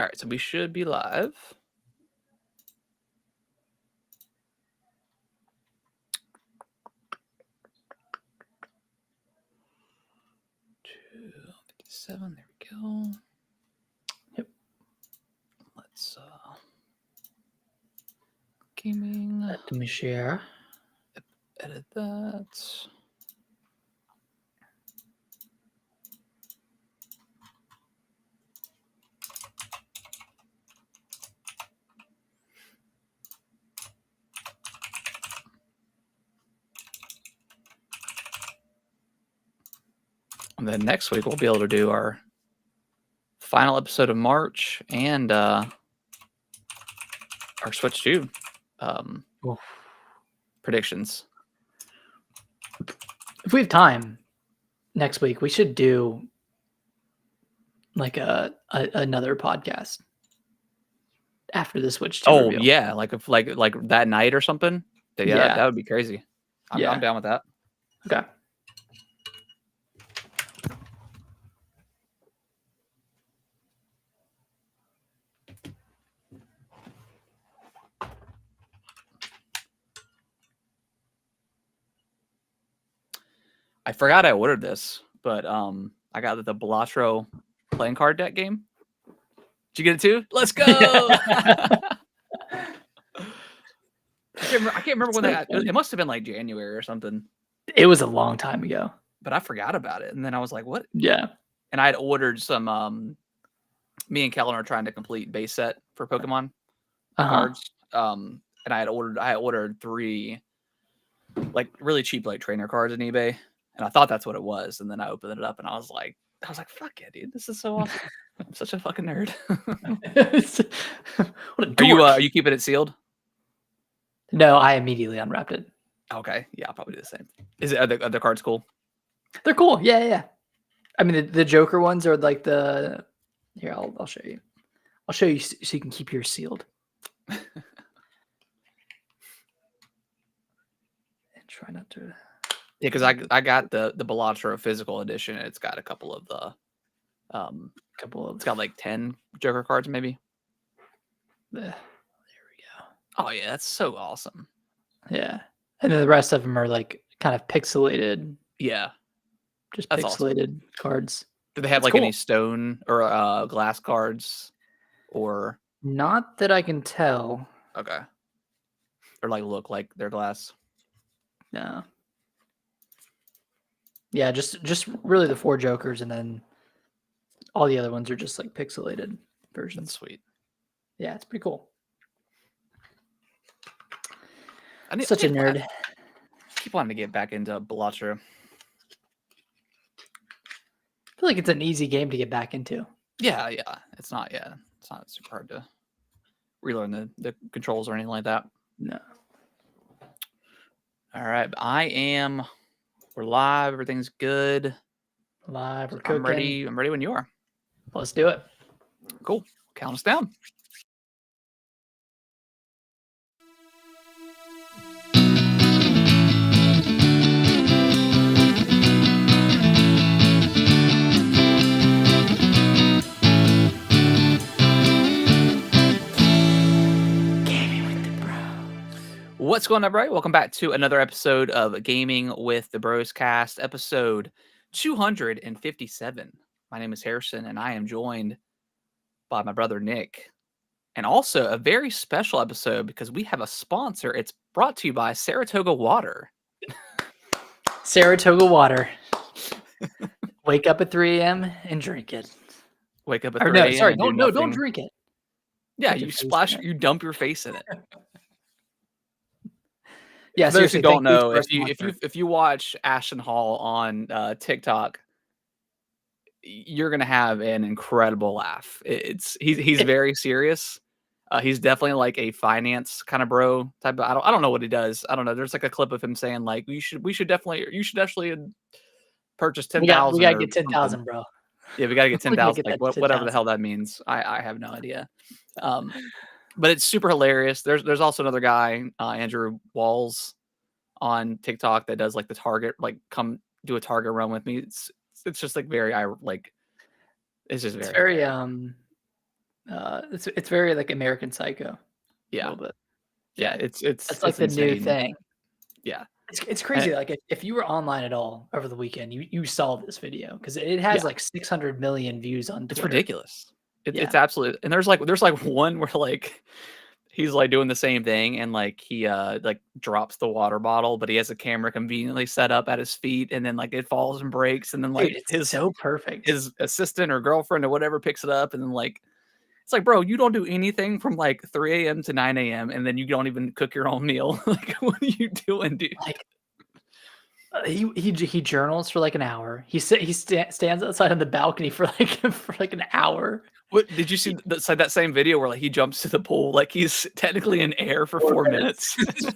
All right, so we should be live. $2.57. There we go. Yep. Let's gaming. Let me share. Edit that. And then next week we'll be able to do our final episode of March and our Switch 2 predictions. If we have time next week, we should do like another podcast after the Switch 2 reveal. Yeah, like if like that night or something. Yeah. That would be crazy. I'm down with that. Okay. I forgot I ordered this, but I got the Balatro playing card deck game. Did you get it too? Let's go! I can't remember when it must have been like January or something. It was a long time ago. But I forgot about it. And then I was like, what? Yeah. And I had ordered some me and Kellen are trying to complete base set for Pokemon cards. And I ordered 3 like really cheap like trainer cards on eBay. And I thought that's what it was. And then I opened it up and I was like, fuck yeah, dude. This is so awesome. I'm such a fucking nerd. What a are you keeping it sealed? No, I immediately unwrapped it. Okay. Yeah, I'll probably do the same. Are the cards cool? They're cool. Yeah. I mean, the Joker ones are like the... Here, I'll show you. I'll show you so you can keep yours sealed. And try not to... Yeah, because I got the Balatro physical edition. And it's got a couple of the... It's got like 10 Joker cards, maybe. There we go. Oh, yeah, that's so awesome. Yeah. And then the rest of them are like kind of pixelated. Yeah. Just that's pixelated awesome. Cards. Do they have like any stone or glass cards? Or not that I can tell. Okay. Or like look like they're glass. No. Yeah, just really the 4 Jokers, and then all the other ones are just like pixelated versions. That's sweet. Yeah, it's pretty cool. Such a nerd. I keep wanting to get back into Balatro. I feel like it's an easy game to get back into. Yeah. It's not super hard to relearn the controls or anything like that. No. All right. We're live. Everything's good. Live. We're cooking. I'm ready when you are. Let's do it. Cool. Count us down. What's going on, everybody? Welcome back to another episode of Gaming with the Bros Cast, episode 257. My name is Harrison, and I am joined by my brother Nick. And also a very special episode because we have a sponsor. It's brought to you by Saratoga Water. Saratoga Water. Wake up at 3 a.m. and drink it. Wake up at 3 a.m. Sorry, don't drink it. Yeah, you splash, you dump your face in it. Yeah, for those who don't know, if you watch Ashton Hall on TikTok, you're gonna have an incredible laugh. He's very serious. He's definitely like a finance kind of bro type. I don't know what he does. I don't know. There's like a clip of him saying like you should definitely purchase 10,000. We gotta get 10,000, bro. Yeah, we gotta get 10,000. Like whatever the hell that means. I have no idea. But it's super hilarious. There's also another guy, Andrew Walls, on TikTok that does like the Target, like come do a Target run with me. It's just like very it's just very It's very like American Psycho, a Yeah. little bit. Yeah, Yeah, it's that's like it's the new insane. thing. Yeah. It's And crazy. Like if you were online at all over the weekend, you saw this video because it has yeah, like 600 million views on it's Twitter. ridiculous. It's Yeah. absolutely, and there's like one where like he's like doing the same thing and like he like drops the water bottle, but he has a camera conveniently set up at his feet and then like it falls and breaks and then Dude, like it's so perfect. his assistant or girlfriend or whatever picks it up and then like it's like, bro, you don't do anything from like 3 a.m. to 9 a.m. and then you don't even cook your own meal. Like, what are you doing, dude? Like he journals for like an hour. Stands outside on the balcony for like for like an hour. What did you see that same video where like he jumps to the pool like he's technically in air for 4 4 minutes? minutes.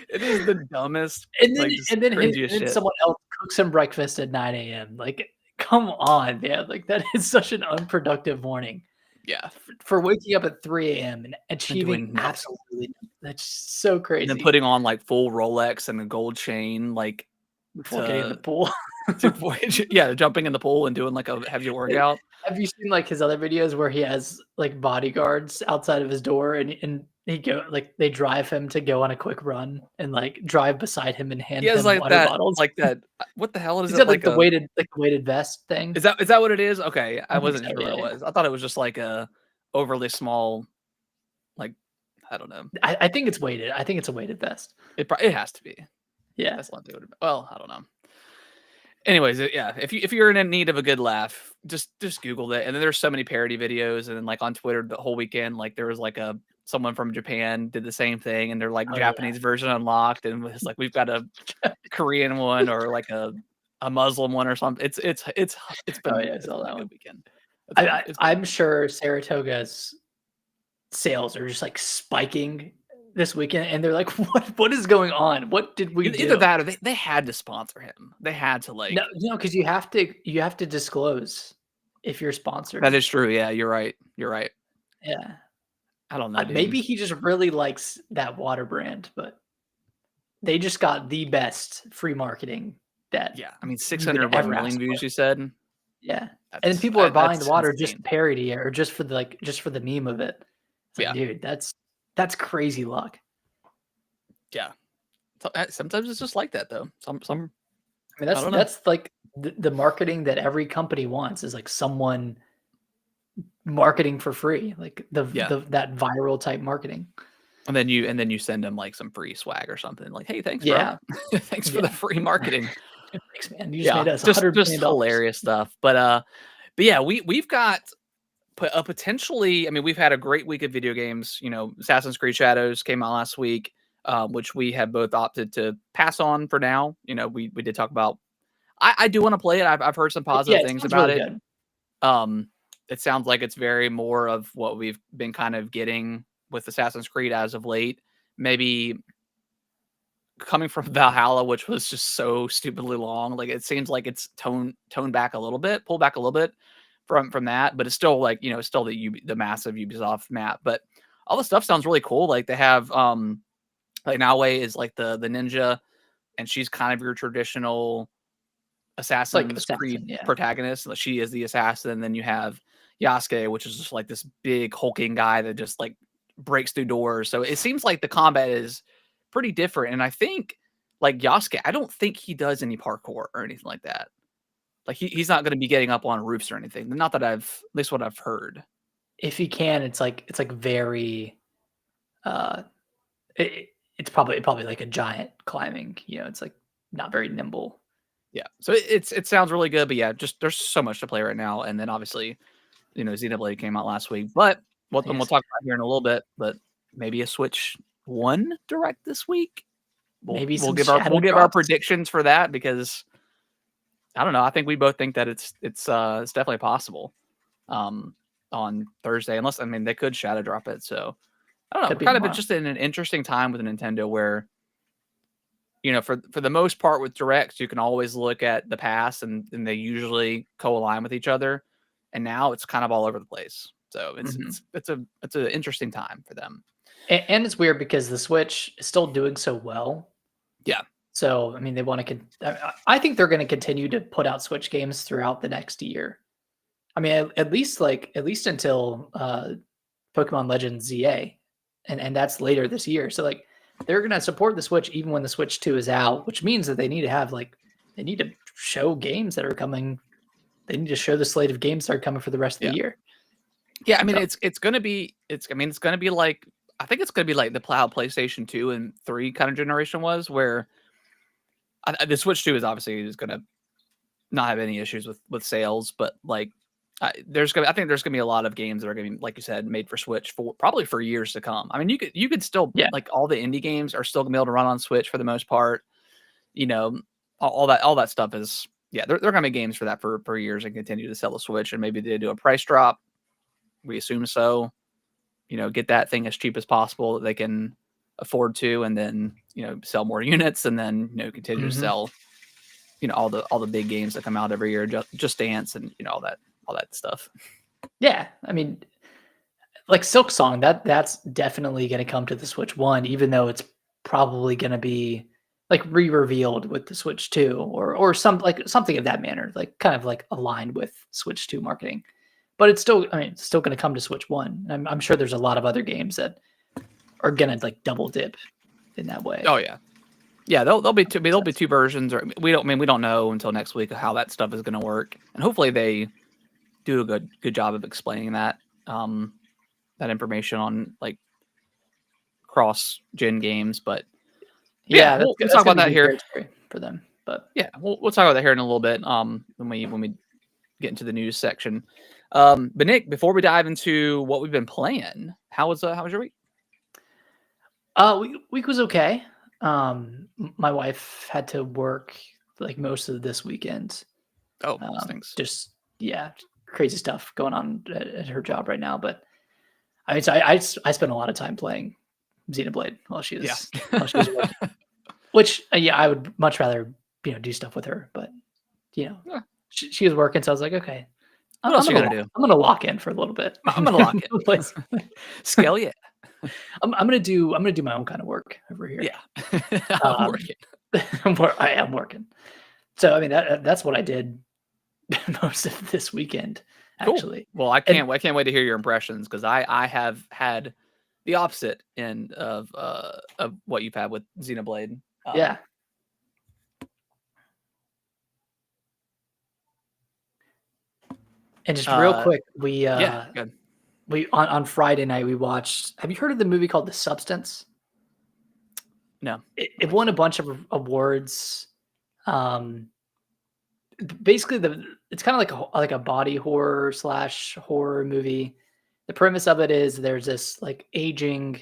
It is the dumbest, And then like just and then his cringiest and then shit. someone else cooks him breakfast at 9 a.m. Like, come on, man. Like, that is such an unproductive morning Yeah, for waking up at 3 a.m. and and achieving doing nothing. absolutely nothing. That's so And then crazy putting on like full Rolex and a gold chain, like before getting in the to pool. yeah, jumping in the pool and doing like a heavy workout. Have you seen, like, his other videos where he has, like, bodyguards outside of his door and he go like, they drive him to go on a quick run and, like, drive beside him and He hand has him water bottles? like that. What the hell is He's it got, like a? like, the weighted vest thing. Is that what it is? Okay, I I think wasn't so, sure what yeah, it yeah. was. I thought it was just like a overly small, like I don't know. I think it's weighted. I think it's a weighted vest. It has to be. Yeah. That's not the well, I don't know. Anyways, yeah, if you're in need of a good laugh, just Google it. And then there's so many parody videos, and then like on Twitter the whole weekend, like there was like someone from Japan did the same thing, and they're like Oh, yeah. Japanese version unlocked, and it's like we've got a Korean one or like a Muslim one or something. It's Oh, been yeah, I saw a that good one. weekend. It's been a I'm good sure Saratoga's sales are just, like, spiking this weekend, and they're like, what is going on? What did we Either do?" that or they had to sponsor him. They had to No, like because you have to disclose if you're that sponsored. is true. Yeah, you're right. You're right. Yeah. I don't know, dude. Maybe he just really likes that water brand, but they just got the best free marketing that Yeah, I mean you could 600 ever million ask for. views you said? Yeah. And then people are buying the That's water just to insane. parody it or just for the meme of it. It's like, Yeah. dude, that's crazy luck. Yeah. Sometimes it's just like that though. Some I mean, I don't know. that's like the marketing that every company wants is like someone marketing for free, like Yeah. that viral type marketing. And then you send them like some free swag or something like, "Hey, thanks, bro. Yeah, Thanks for the yeah. free marketing." Thanks, man. You just Yeah, made us just $100 just million. hilarious stuff. But yeah, we've got a potentially. I mean, we've had a great week of video games. You know, Assassin's Creed Shadows came out last week, which we have both opted to pass on for now. You know, we did talk about. I do want to play it. I've heard some Yeah, positive it things sounds about really it. good. Um, it sounds like it's very more of what we've been kind of getting with Assassin's Creed as of late. Maybe coming from Valhalla, which was just so stupidly long. Like it seems like it's toned back a little bit, pulled back a little bit from that, but it's still like, you know, it's still the massive Ubisoft map. But all the stuff sounds really cool. Like they have like Naoe is like the ninja, and she's kind of your traditional Like Assassin's assassin, Creed yeah. protagonist. Like she is the assassin. And then you have Yasuke, which is just like this big hulking guy that just like breaks through doors. So it seems like the combat is pretty different. And I think like Yasuke, I don't think he does any parkour or anything like that. Like he's not going to be getting up on roofs or anything. Not that at least what I've heard. If he can, it's like very, uh, it's probably like a giant climbing, it's like not very nimble. Yeah. So it sounds really good, but yeah, just there's so much to play right now. And then obviously, you know, Xenoblade came out last week, but we'll Yes. talk about here in a little bit, but maybe a Switch 1 Direct this week. Maybe We'll some give our shadow our drops. predictions for that because I don't know. I think we both think that it's definitely possible on Thursday, unless I mean they could shadow drop it. So I don't know. Could We're be kind of tomorrow. just in an interesting time with Nintendo where, you know, for the most part with directs, you can always look at the past and they usually co-align with each other. And now it's kind of all over the place. So Mhm. it's an interesting time for them. And it's weird because the Switch is still doing so well. Yeah. So, I mean, they wanna I think they're gonna continue to put out Switch games throughout the next year. I mean, at least until Pokemon Legends ZA, and that's later this year. So like they're gonna support the Switch even when the Switch 2 is out, which means that they need to have they need to show games that are coming. They need to show the slate of games that are coming for the rest of the year. Yeah, I mean it's gonna be like I think it's gonna be like the PlayStation 2 and 3 kind of generation was, where the Switch 2 is obviously gonna not have any issues with sales, but like I think there's gonna be a lot of games that are gonna be, like you said, made for Switch for probably for years to come. I mean, you could still like all the indie games are still gonna be able to run on Switch for the most part. You know, all that stuff is they're gonna make games for that for years and continue to sell the Switch, and maybe they do a price drop. We assume so. You know, get that thing as cheap as possible that they can afford to, and then sell more units, and then continue to sell all the big games that come out every year, just Dance and all that stuff. Yeah, I mean, like Silk Song, that's definitely going to come to the Switch 1, even though it's probably going to be like re-revealed with the Switch 2 or something of that manner, like kind of like aligned with Switch 2 marketing. But it's still, I mean, it's still going to come to Switch 1. I'm sure there's a lot of other games that are going to like double dip in that way. Oh yeah. Yeah, there'll be two versions, or we don't know until next week how that stuff is going to work, and hopefully they do a good job of explaining that that information on like cross gen games. But we'll talk about that here for them. But yeah, we'll talk about that here in a little bit when we get into the news section. But Nick, before we dive into what we've been playing, how was your week? Week was okay. My wife had to work like most of this weekend. Oh, thanks. Just crazy stuff going on at her job right now. But I mean, so I spent a lot of time playing Xenoblade while she was working. Which I would much rather do stuff with her, but she was working, so I was like, okay, what else are you gonna do? I'm gonna lock in for a little bit. I'm gonna lock in. Scale, yeah. I'm gonna do my own kind of work over here. Yeah, I'm working. I am working. So I mean that's what I did most of this weekend. Actually, cool. Well, I can't wait to hear your impressions, because I have had the opposite end of what you've had with Xenoblade. Yeah. And just real quick, we on Friday night we watched. Have you heard of the movie called The Substance? No. It won a bunch of awards. Basically, it's kind of like a body horror / horror movie. The premise of it is there's this like aging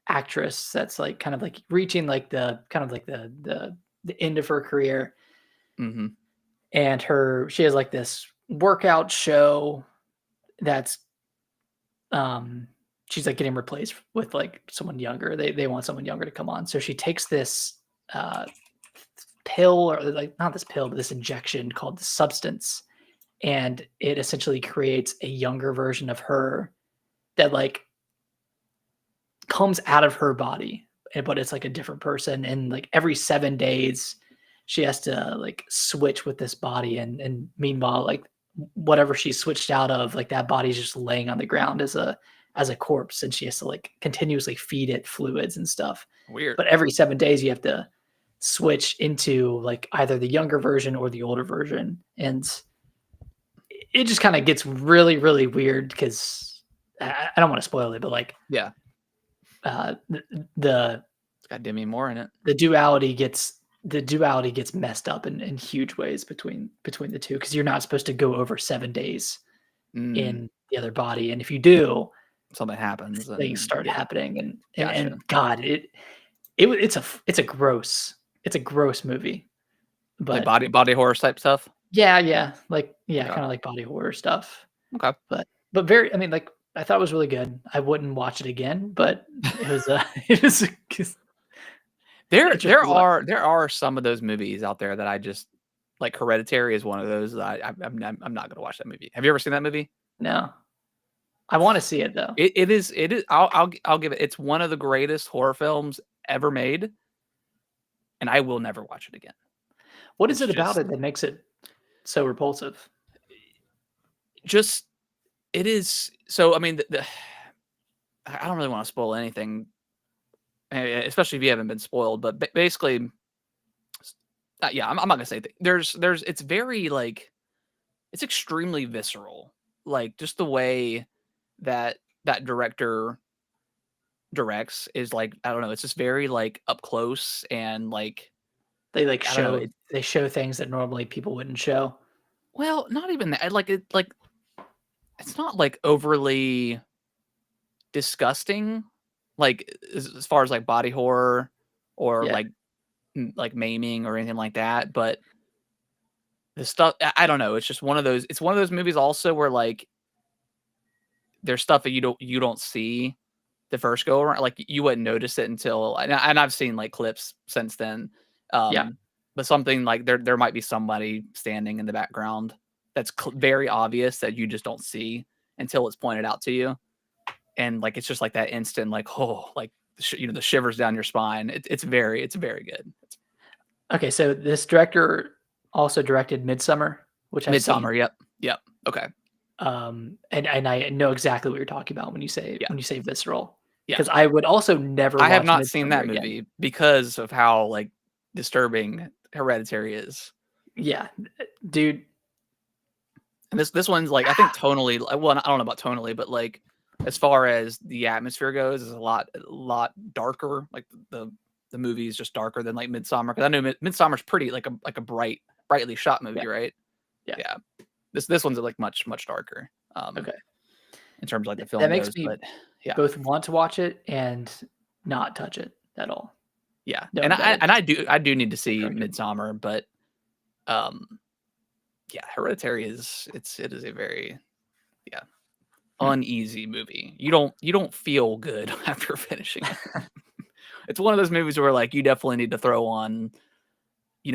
actress that's like kind of like reaching like the end of her career, and she has like this workout show that's she's like getting replaced with like someone younger. They want someone younger to come on, so she takes this pill, or like not this pill, but this injection called the Substance, and it essentially creates a younger version of her that like comes out of her body, but it's like a different person. And like every 7 days she has to like switch with this body, and meanwhile like whatever she switched out of, like that body's just laying on the ground as a corpse, and she has to like continuously feed it fluids and stuff. Weird. But every 7 days you have to switch into like either the younger version or the older version, and it just kind of gets really, really weird, because I don't want to spoil it, but like the it's got Demi Moore in it. The duality gets messed up in huge ways between the two, because you're not supposed to go over 7 days in the other body, and if you do, something happens. Things start happening, and God, it's a gross movie. But like body horror type stuff. Yeah, kind of like body horror stuff. Okay, but very, I mean, like I thought it was really good. I wouldn't watch it again, but it was it was. There are some of those movies out there that I just like. Hereditary is one of those that I'm not going to watch that movie. Have you ever seen that movie? No. I want to see it though. It is. I'll give it. It's one of the greatest horror films ever made, and I will never watch it again. What is it about it that makes it so repulsive? just it is. So I mean, I don't really want to spoil anything, especially if you haven't been spoiled. But basically, yeah, I'm not gonna say there's it's very like it's extremely visceral, like just the way that that director directs is like I don't know, it's just very like up close and like They like I don't know. show they show things that normally people wouldn't show. Well, not even that. Like like it's not like overly disgusting, like as far as like body horror or Yeah. like maiming or anything like that. But the stuff I don't know. It's just one of those. It's one of those movies also where like there's stuff that you don't see the first go around. Like you wouldn't notice it until and I've seen like clips since then. Yeah. But something like there might be somebody standing in the background that's very obvious that you just don't see until it's pointed out to you. And like it's just like that instant like oh like the shivers down your spine. It's very good. Okay, so this director also directed Midsummer, which I've seen. Midsummer. Yep. Okay. And I know exactly what you're talking about when you say Yeah. visceral. Yeah. Because I would also never I have watch not seen Midsummer that again. movie because of how like disturbing Hereditary is. Yeah, dude. And this one's like I think tonally. Well, I don't know about tonally, but like as far as the atmosphere goes, is a lot darker. Like the movie is just darker than like Midsummer. Because I know Midsummer's pretty like a brightly shot movie, Yeah. right? Yeah. This one's like much darker. Okay. In terms of like the film That makes goes, me but yeah, both want to watch it and not touch it at all. yeah. No, And I do need to see director. Midsummer, but yeah, Hereditary it is a very uneasy movie. You don't feel good after finishing it. It's one of those movies where like you definitely need to throw on,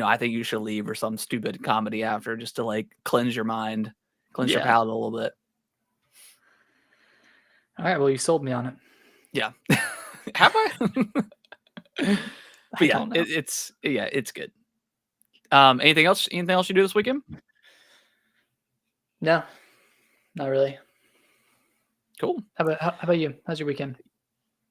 I think you should leave or some stupid comedy after just to like cleanse your mind, cleanse your Yeah. palate a little bit. All right. Well, you sold me on it. Yeah. Have I? But I yeah, don't know. it's good. Anything else you do this weekend? No, not really. Cool. How about you? How's your weekend?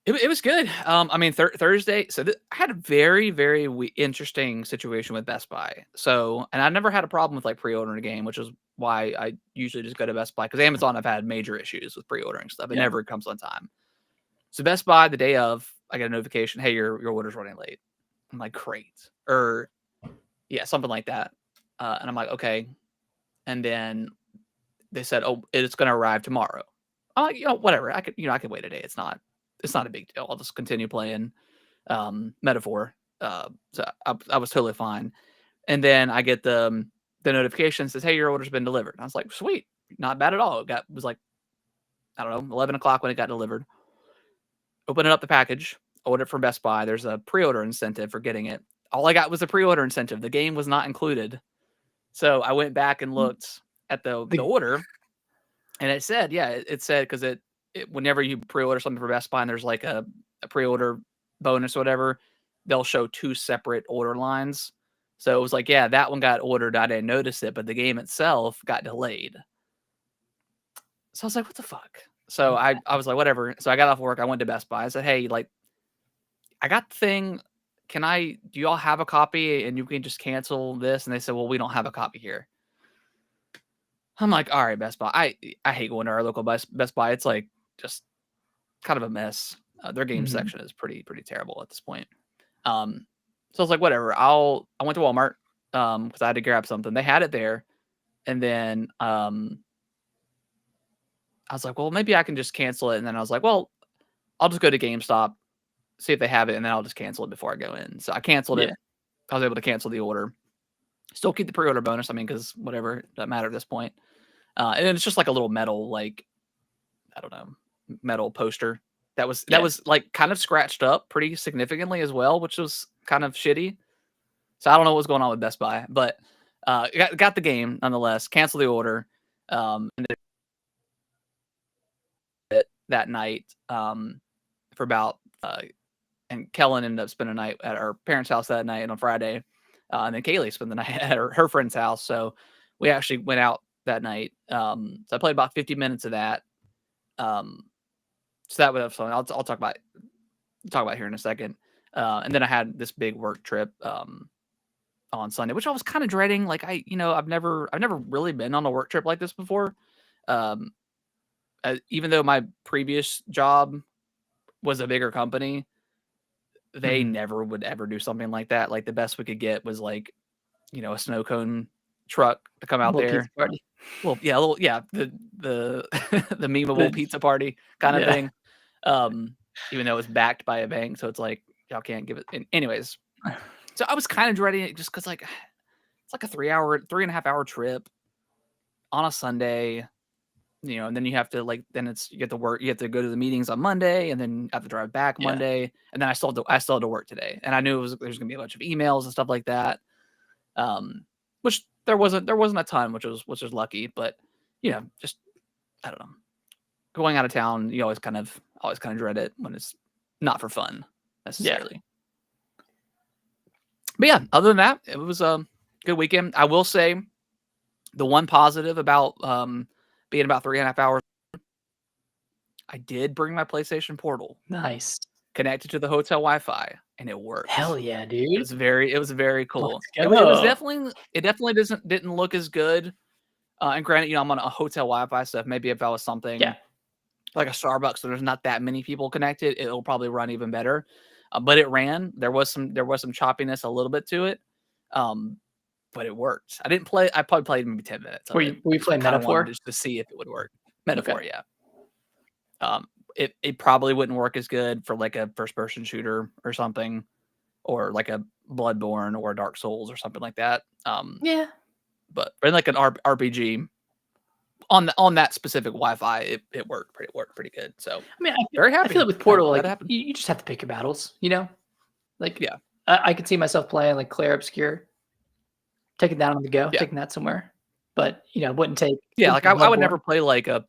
It was good. I mean, Thursday. So I had a very, very interesting situation with Best Buy. So, and I never had a problem with like pre-ordering a game, which is why I usually just go to Best Buy because Amazon I've had major issues with pre-ordering stuff. It Yeah. never comes on time. So Best Buy, the day of, I get a notification, hey, your order's running late. I'm like, great, or yeah, something like that. And I'm like, okay. And then they said, oh, it's going to arrive tomorrow. I'm like, whatever. I could wait a day. It's not a big deal. I'll just continue playing Metaphor. So I was totally fine. And then I get the notification says, hey, your order's been delivered. And I was like, sweet, not bad at all. It was like, I don't know, 11 o'clock when it got delivered. Opening up the package, ordered from Best Buy. There's a pre-order incentive for getting it. All I got was a pre-order incentive. The game was not included. So I went back and looked at the order, and it said, it said because it whenever you pre-order something for Best Buy and there's like a pre-order bonus or whatever, they'll show two separate order lines. So it was like, yeah, that one got ordered. I didn't notice it, but the game itself got delayed. So I was like, what the fuck? So I was like, whatever. So I got off work. I went to Best Buy. I said, hey, like, I got the thing. Do you all have a copy and you can just cancel this? And they said, well, we don't have a copy here. I'm like, all right, Best Buy. I hate going to our local Best Buy. It's like just kind of a mess. Their game section is pretty terrible at this point. So I was like, whatever. I went to Walmart because I had to grab something. They had it there. And then I was like, well, maybe I can just cancel it. And then I was like, well, I'll just go to GameStop, see if they have it, and then I'll just cancel it before I go in. So I canceled it. I was able to cancel the order. Still keep the pre-order bonus. I mean, because whatever, doesn't matter at this point. And then it's just like a little metal, like, I don't know, metal poster that was like kind of scratched up pretty significantly as well, which was kind of shitty. So I don't know what's going on with Best Buy, but got the game nonetheless, canceled the order. And that night for about and Kellen ended up spending the night at our parents' house that night and on Friday. And then Kaylee spent the night at her friend's house. So we actually went out that night. So I played about 50 minutes of that. So that was fun. I'll talk about here in a second. And then I had this big work trip on Sunday, which I was kind of dreading. Like I've never really been on a work trip like this before. Um, even though my previous job was a bigger company, they never would ever do something like that. Like the best we could get was like, a snow cone truck to come out there. Pizza party. Well, yeah, the the memeable pizza party kind of thing. Even though it was backed by a bank, so it's like y'all can't give it. Anyways, so I was kind of dreading it just because like it's like a 3.5 hour trip on a Sunday. And then you have to you get to work, you have to go to the meetings on Monday, and then have to drive back Monday, and then I still had to work today, and I knew there's gonna be a bunch of emails and stuff like that, which there wasn't a ton, which was lucky, but just I don't know, going out of town, you always kind of dread it when it's not for fun necessarily. But yeah, other than that, it was a good weekend. I will say the one positive about being about 3.5 hours, I did bring my PlayStation Portal. Nice. Connected to the hotel Wi-Fi, and it worked. Hell yeah, dude! It was very cool. It definitely didn't look as good. And granted, I'm on a hotel Wi-Fi stuff. Maybe if I was something like a Starbucks, so there's not that many people connected, it'll probably run even better. But it ran. There was some choppiness a little bit to it. But it worked. I probably played maybe 10 minutes. Were you playing Metaphor? Just to see if it would work. Metaphor, yeah. It probably wouldn't work as good for like a first person shooter or something, or like a Bloodborne or Dark Souls or something like that. But in like an RPG on that specific Wi-Fi, it worked pretty good. So I mean, very happy. I feel like with Portal, like you just have to pick your battles, Like I could see myself playing like Claire Obscure, taking that on the go, taking that somewhere. But wouldn't take. Yeah, like I would never play like a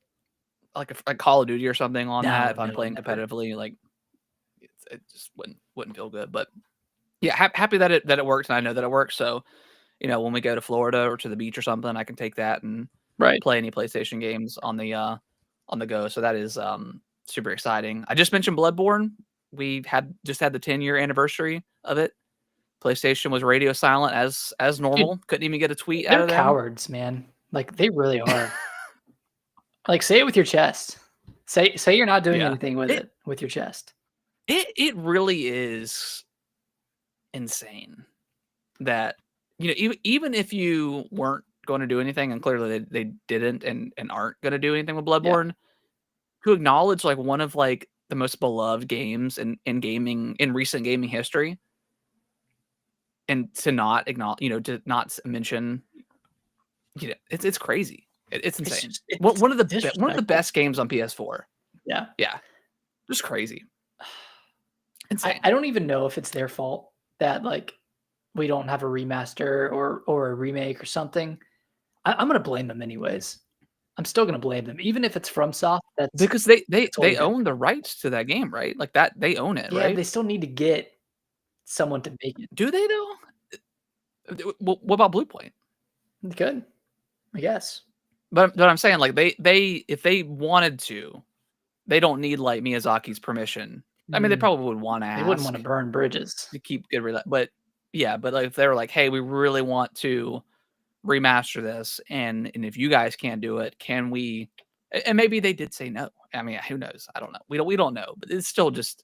Call of Duty or something on that if I'm playing competitively. Like it just wouldn't feel good. But yeah, happy that it works, and I know that it works. So when we go to Florida or to the beach or something, I can take that and play any PlayStation games on the go. So that is super exciting. I just mentioned Bloodborne. We just had the 10-year anniversary of it. PlayStation was radio silent as normal. Dude, couldn't even get a tweet out of them. They're cowards, man. Like they really are. Like say it with your chest. Say you're not doing anything with it with your chest. It really is insane that even if you weren't going to do anything, and clearly they didn't and aren't going to do anything with Bloodborne, to acknowledge like one of like the most beloved games in gaming, in recent gaming history, and to not acknowledge, to not mention, it's crazy. It's insane. One of the best games on PS4. Yeah, just crazy. Insane. I don't even know if it's their fault that like we don't have a remaster or a remake or something. I'm gonna blame them anyways. I'm still gonna blame them, even if it's FromSoft. That's because they own the rights to that game, right? Like that they own it, right? They still need to get someone to make it. Do they though? What about Bluepoint? They could, I guess. But I'm saying, like they if they wanted to, they don't need like Miyazaki's permission. I mean, they probably would want to ask. They wouldn't want to burn bridges to keep good. But like if they were like, hey, we really want to remaster this, and if you guys can't do it, can we? And maybe they did say no. I mean, who knows? I don't know. We don't know. But it's still just.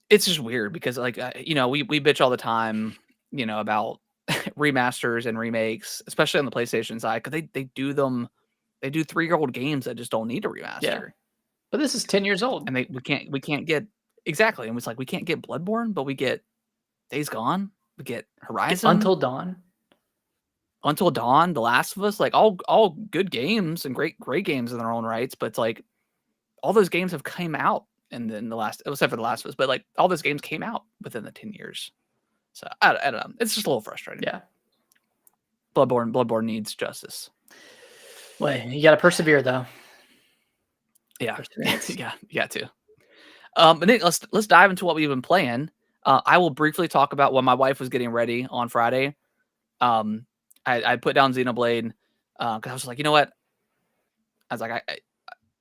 It's just weird because like we bitch all the time about remasters and remakes, especially on the PlayStation side, because they do 3-year-old games that just don't need a remaster. But this is 10 years old, and we can't get exactly, and it's like we can't get Bloodborne, but we get Days Gone, we get Horizon, Until Dawn, The Last of Us, like all good games and great games in their own rights, but it's like all those games have come out, and then except for The Last of Us, but like all those games came out within the 10 years. So I don't know. It's just a little frustrating. Yeah. Bloodborne needs justice. Well, you got to persevere though. Yeah. Yeah, you got to. But Nick, let's dive into what we've been playing. I will briefly talk about what my wife was getting ready on Friday. I put down Xenoblade because I was like, you know what? I was like,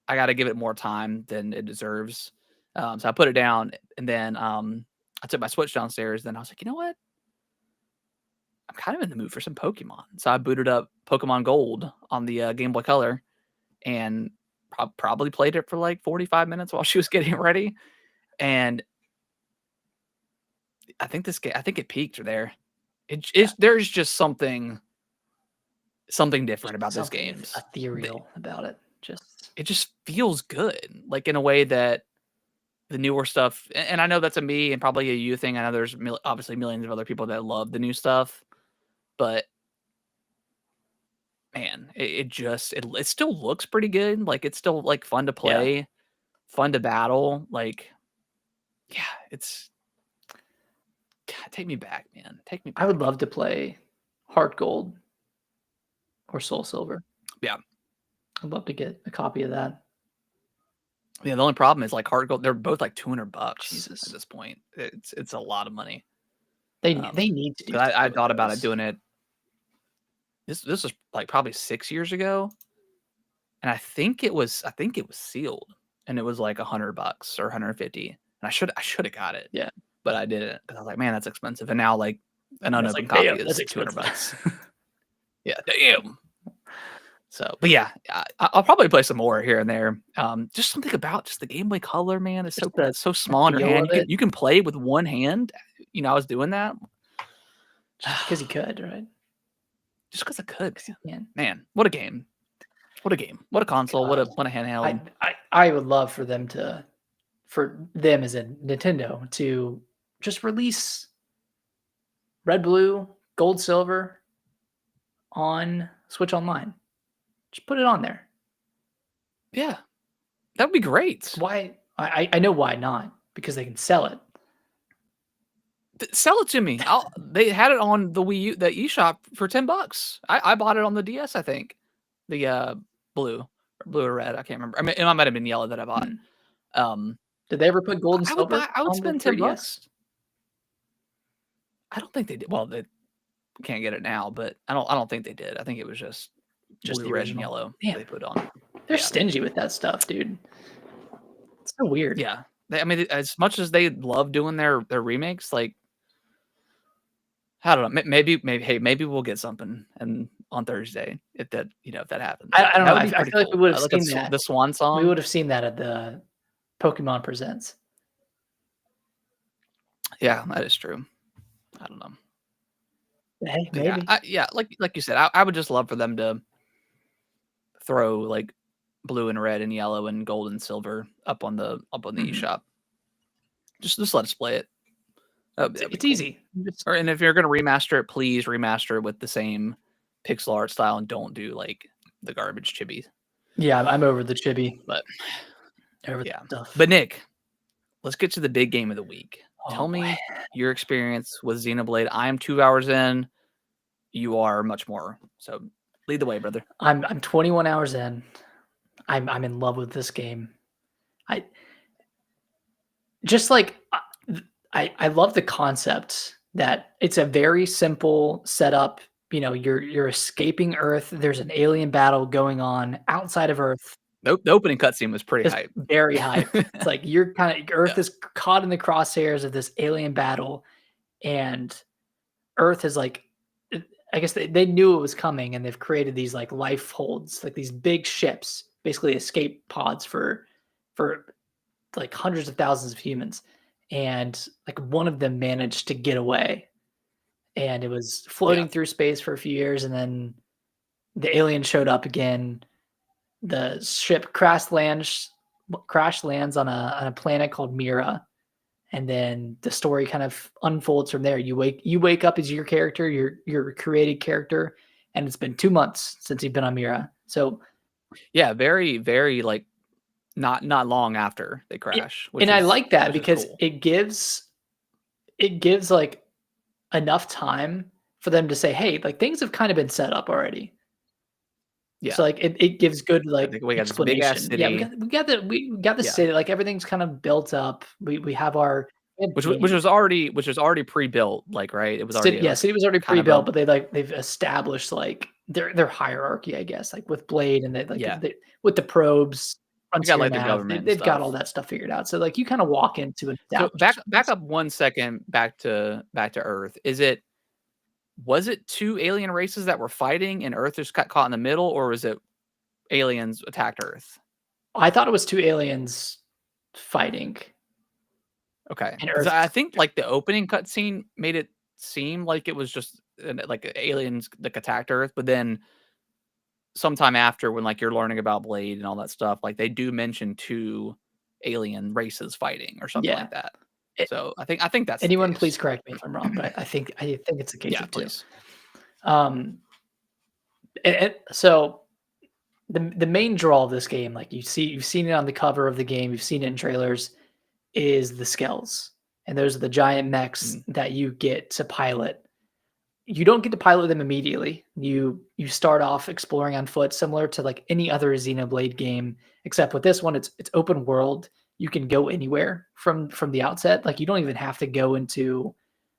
I got to give it more time than it deserves. So I put it down, and then I took my Switch downstairs. Then I was like, you know what? I'm kind of in the mood for some Pokemon. So I booted up Pokemon Gold on the Game Boy Color, and probably played it for like 45 minutes while she was getting ready. And I think it peaked there. There's just something different about this Something game. ethereal about it. It just feels good, like in a way that the newer stuff. And I know that's a me and probably a you thing. I know there's obviously millions of other people that love the new stuff, but man, it still looks pretty good. Like it's still like fun to play, fun to battle. Like, yeah, it's God, take me back, man. Take me back. I would love to play Heart Gold or Soul Silver. Yeah. I'd love to get a copy of that. Yeah, the only problem is like Heart Gold, they're both like $200 Jesus. at this point. It's a lot of money. They need to do. I thought about it doing it. This was like probably 6 years ago, and I think it was sealed, and it was like $100 or 150, and I should have got it. Yeah, but I didn't because I was like, man, that's expensive. And now like an unopened like, copy is $200. Yeah, damn. So, but yeah, I'll probably play some more here and there. Just something about just the Game Boy Color, man, is so small in your hand. You can play with one hand. You know, I was doing that just because you could, right? Just because I could. Man, what a game! What a game! What a console! What a handheld! I would love for them as a Nintendo to just release Red, Blue, Gold, Silver on Switch Online. Just put it on there. Yeah, that would be great. Why? I know why not. Because they can sell it. Sell it to me. They had it on the Wii U, the eShop for $10. I bought it on the DS, I think. The blue or red, I can't remember. I mean, it might have been yellow that I bought. Did they ever put gold and silver? I would spend $10. I don't think they did. Well, they can't get it now, but I don't think they did. I think it was just blue, the red, original. and yellow. Damn. They put on. They're stingy with that stuff, dude. It's so weird. Yeah, I mean, as much as they love doing their remakes, like I don't know. Maybe we'll get something on Thursday if that happens. I don't know. I feel like we would have seen that. The Swan Song. We would have seen that at the Pokemon Presents. Yeah, that is true. I don't know. Hey, maybe. Yeah, like you said, I would just love for them to throw like blue and red and yellow and gold and silver up on the eShop. Just let us play it. It's easy. And if you're gonna remaster it, please remaster it with the same pixel art style and don't do like the garbage chibi. Yeah, I'm over the chibi, but stuff. But Nick, let's get to the big game of the week. Tell me your experience with Xenoblade. I am 2 hours in. You are much more. So lead the way, brother. I'm 21 hours in. I'm in love with this game. I love the concept that it's a very simple setup. You know, you're escaping Earth. There's an alien battle going on outside of Earth. The opening cutscene was pretty hype. Very hype. It's like Earth is caught in the crosshairs of this alien battle, and Earth is like, I guess they knew it was coming, and they've created these like life holds, like these big ships, basically escape pods for like hundreds of thousands of humans. And like one of them managed to get away, and it was floating through space for a few years, and then the alien showed up again. The ship crash lands on a planet called Mira, and then the story kind of unfolds from there. You wake up as your character, your created character, and it's been 2 months since you've been on Mira. So yeah, very, very like not long after they crash. I like that because cool. it gives like enough time for them to say, hey, like things have kind of been set up already. Yeah. So like it gives good like we got explanation. This big ass city. Yeah, we got the city. Like everything's kind of built up. We have our which was already pre-built, like, right? It was already, like, City was already kind of a pre-built, but they've established, like, their hierarchy, I guess, like, with Blade and yeah. with the probes, We got, Frontier like, the Nav, government and they've got all stuff. that stuff figured out. So, like, you kinda walk into an So established back space. up 1 second back to Earth. Was it 2 alien races that were fighting and Earth just got caught in the middle, or was it aliens attacked Earth? I thought it was 2 aliens fighting, Okay, and because Earth. I think, like, the opening cutscene made it seem like it was just, like, aliens, like, attacked Earth, but then sometime after when, like, you're learning about Blade and all that stuff, like, they do mention 2 alien races fighting or something Yeah. like that. A So, I think that's the Anyone case. please correct me if I'm wrong, but I think it's a case Yeah, of 2. please. Um, so the main draw of this game, like, you've seen it on the cover of the game, you've seen it in trailers, is the Skells, and those are the giant mechs Mhm. that you get to pilot. You don't get to pilot them immediately. You start off exploring on foot, similar to, like, any other Xenoblade game, except with this one, it's open world. You can go anywhere from the outset. Like, you don't even have to go into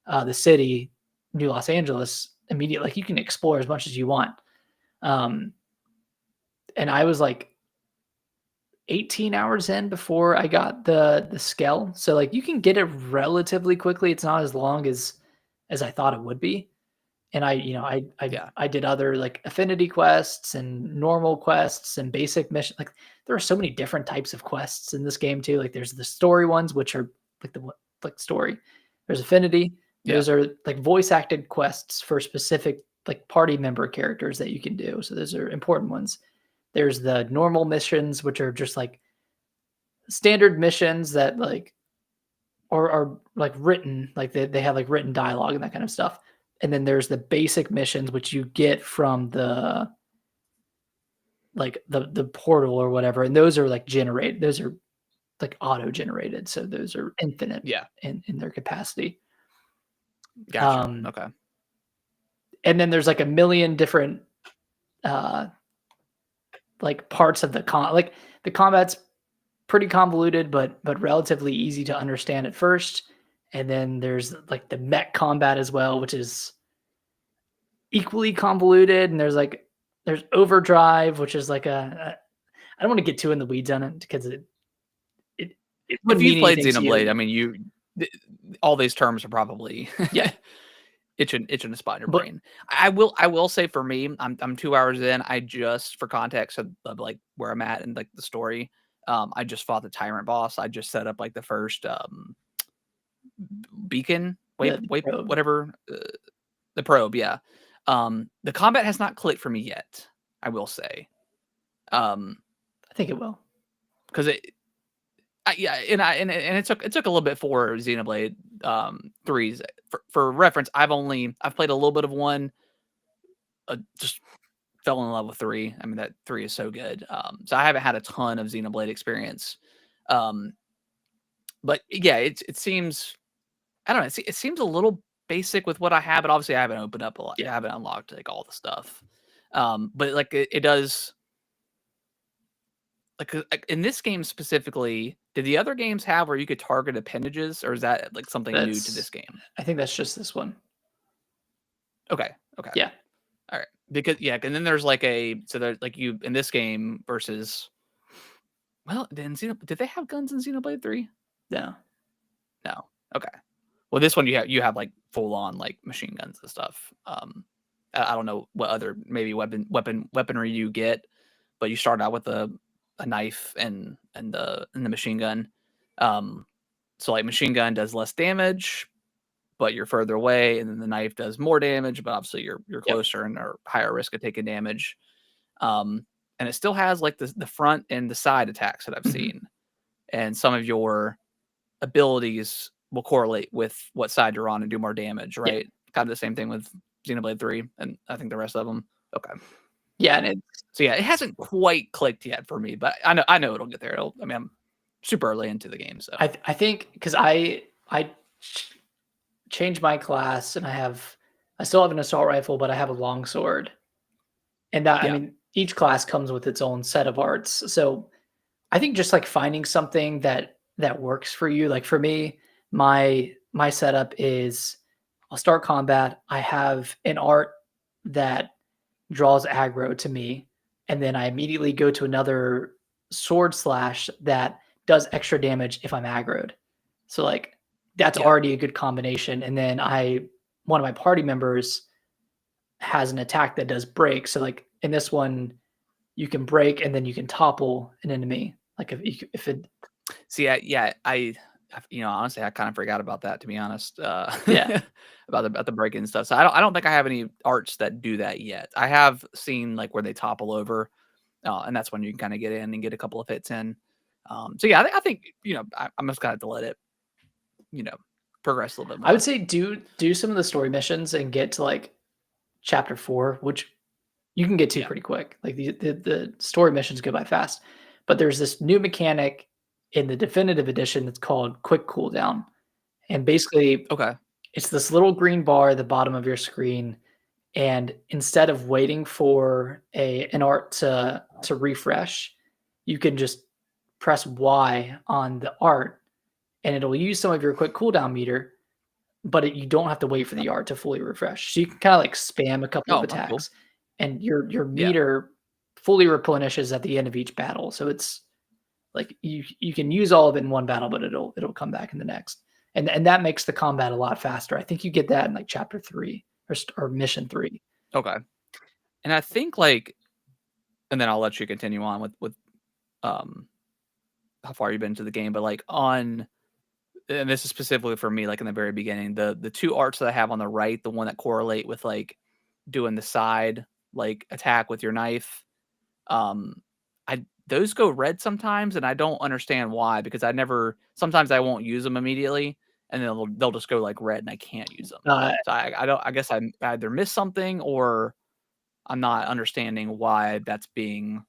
the city, New Los Angeles, immediately. Like, you can explore as much as you want. Um, and I was like 18 hours in before I got the Skell. So, like, you can get it relatively quickly. It's not as long as I thought it would be. And Yeah. I did other, like, affinity quests and normal quests and basic mission. Like, there are so many different types of quests in this game too. Like, there's the story ones, which are like like story. There's affinity. Yeah. Those are like voice acted quests for specific, like, party member characters that you can do. So those are important ones. There's the normal missions, which are just like standard missions that, like, are like written, like they have, like, written dialogue and that kind of stuff. And then there's the basic missions which you get from the, like, the portal or whatever, and those are, like, generated. Those are, like, auto generated, so those are infinite Yeah. in their capacity. Gotcha. Um, Okay. and then there's, like, a million different uh like, parts of like, the combat's pretty convoluted, but relatively easy to understand at first. And then there's, like, the mech combat as well, which is equally convoluted. And there's overdrive, which is like I don't want to get too in the weeds on it because it it If wouldn't you've mean played anything to Xenoblade, you. I mean, th all these terms are probably Yeah, itching a spot in your but brain. I will say for me, I'm 2 hours in. I just for context of, like, where I'm at and, like, the story, I just fought the tyrant boss. I just set up, like, the first, beacon, the probe, whatever, the probe, yeah. The combat has not clicked for me yet, I will say. Um, I think it will. 'Cause yeah, and it took a little bit for Xenoblade, 3's for reference, I've played a little bit of 1, just fell in love with 3. I mean, that 3 is so good. So I haven't had a ton of Xenoblade experience. Um, but yeah, it seems I don't know, it seems a little basic with what I have, but obviously I haven't opened up a lot. I Yeah. haven't unlocked, like, all the stuff. But, like, it does like, in this game specifically, did the other games have where you could target appendages, or is that, like, something new to this That's game? I think that's just this one. Okay, okay, Yeah. alright. Because yeah, and then there's, like, so there's, like, you in this game versus well, then did they have guns in Xenoblade 3? No. No. Okay. Well, this one you have, like, full on, like, machine guns and stuff. I don't know what other maybe weaponry you get, but you start out with a knife and the machine gun. Um, so, like, machine gun does less damage, but you're further away, and then the knife does more damage, but obviously you're Yep. closer and are higher risk of taking damage. And it still has, like, the front and the side attacks that I've Mhm. seen, and some of your abilities will correlate with what side you're on and do more damage, Yeah. right? Kind of the same thing with Xenoblade 3, and I think the rest of them. Okay. Yeah, and it's So, yeah, it hasn't quite clicked yet for me, but I know it'll get there. I mean, I'm super early into the game, so I think because I changed my class and I still have an assault rifle, but I have a long sword. And that I yeah. mean, each class comes with its own set of arts. So I think just, like, finding something that works for you. Like, for me, My setup is I'll start combat. I have an art that draws aggro to me, and then I immediately go to another sword slash that does extra damage if I'm aggroed. So like that's Yeah. already a good combination. And then one of my party members has an attack that does break. So like in this one, you can break and then you can topple an enemy. Like if it See, honestly, I kind of forgot about that, to be honest, yeah. about the break-in stuff. So I don't think I have any arts that do that yet. I have seen like where they topple over, and that's when you can kind of get in and get a couple of hits in. So yeah, I think I'm just gonna have to let it, you know, progress a little bit I would more. say do some of the story missions and get to like chapter 4, which you can get to Yeah. pretty quick. Like the story missions go by fast. But there's this new mechanic in the definitive edition that's called quick cooldown. And basically Okay. it's this little green bar at the bottom of your screen. And instead of waiting for an art to refresh, you can just press Y on the art and it'll use some of your quick cooldown meter, but you don't have to wait for the art to fully refresh. So you can kind of like spam a couple of Oh, that's cool. attacks, and your Yeah. meter fully replenishes at the end of each battle. So it's like you can use all of it in one battle, but it'll come back in the next, and that makes the combat a lot faster. I think you get that in like chapter 3 or mission 3. Okay. And I think like, and then I'll let you continue on with um how far you've been into the game, but like on, and this is specifically for me, like in the very beginning, the two arts that I have on the right, the one that correlate with like doing the side like attack with your knife, um, I those go red sometimes, and I don't understand why because sometimes I won't use them immediately, and they'll just go like red, and I can't use them. Uh, So I don't. I guess I either missed something or I'm not understanding why that's being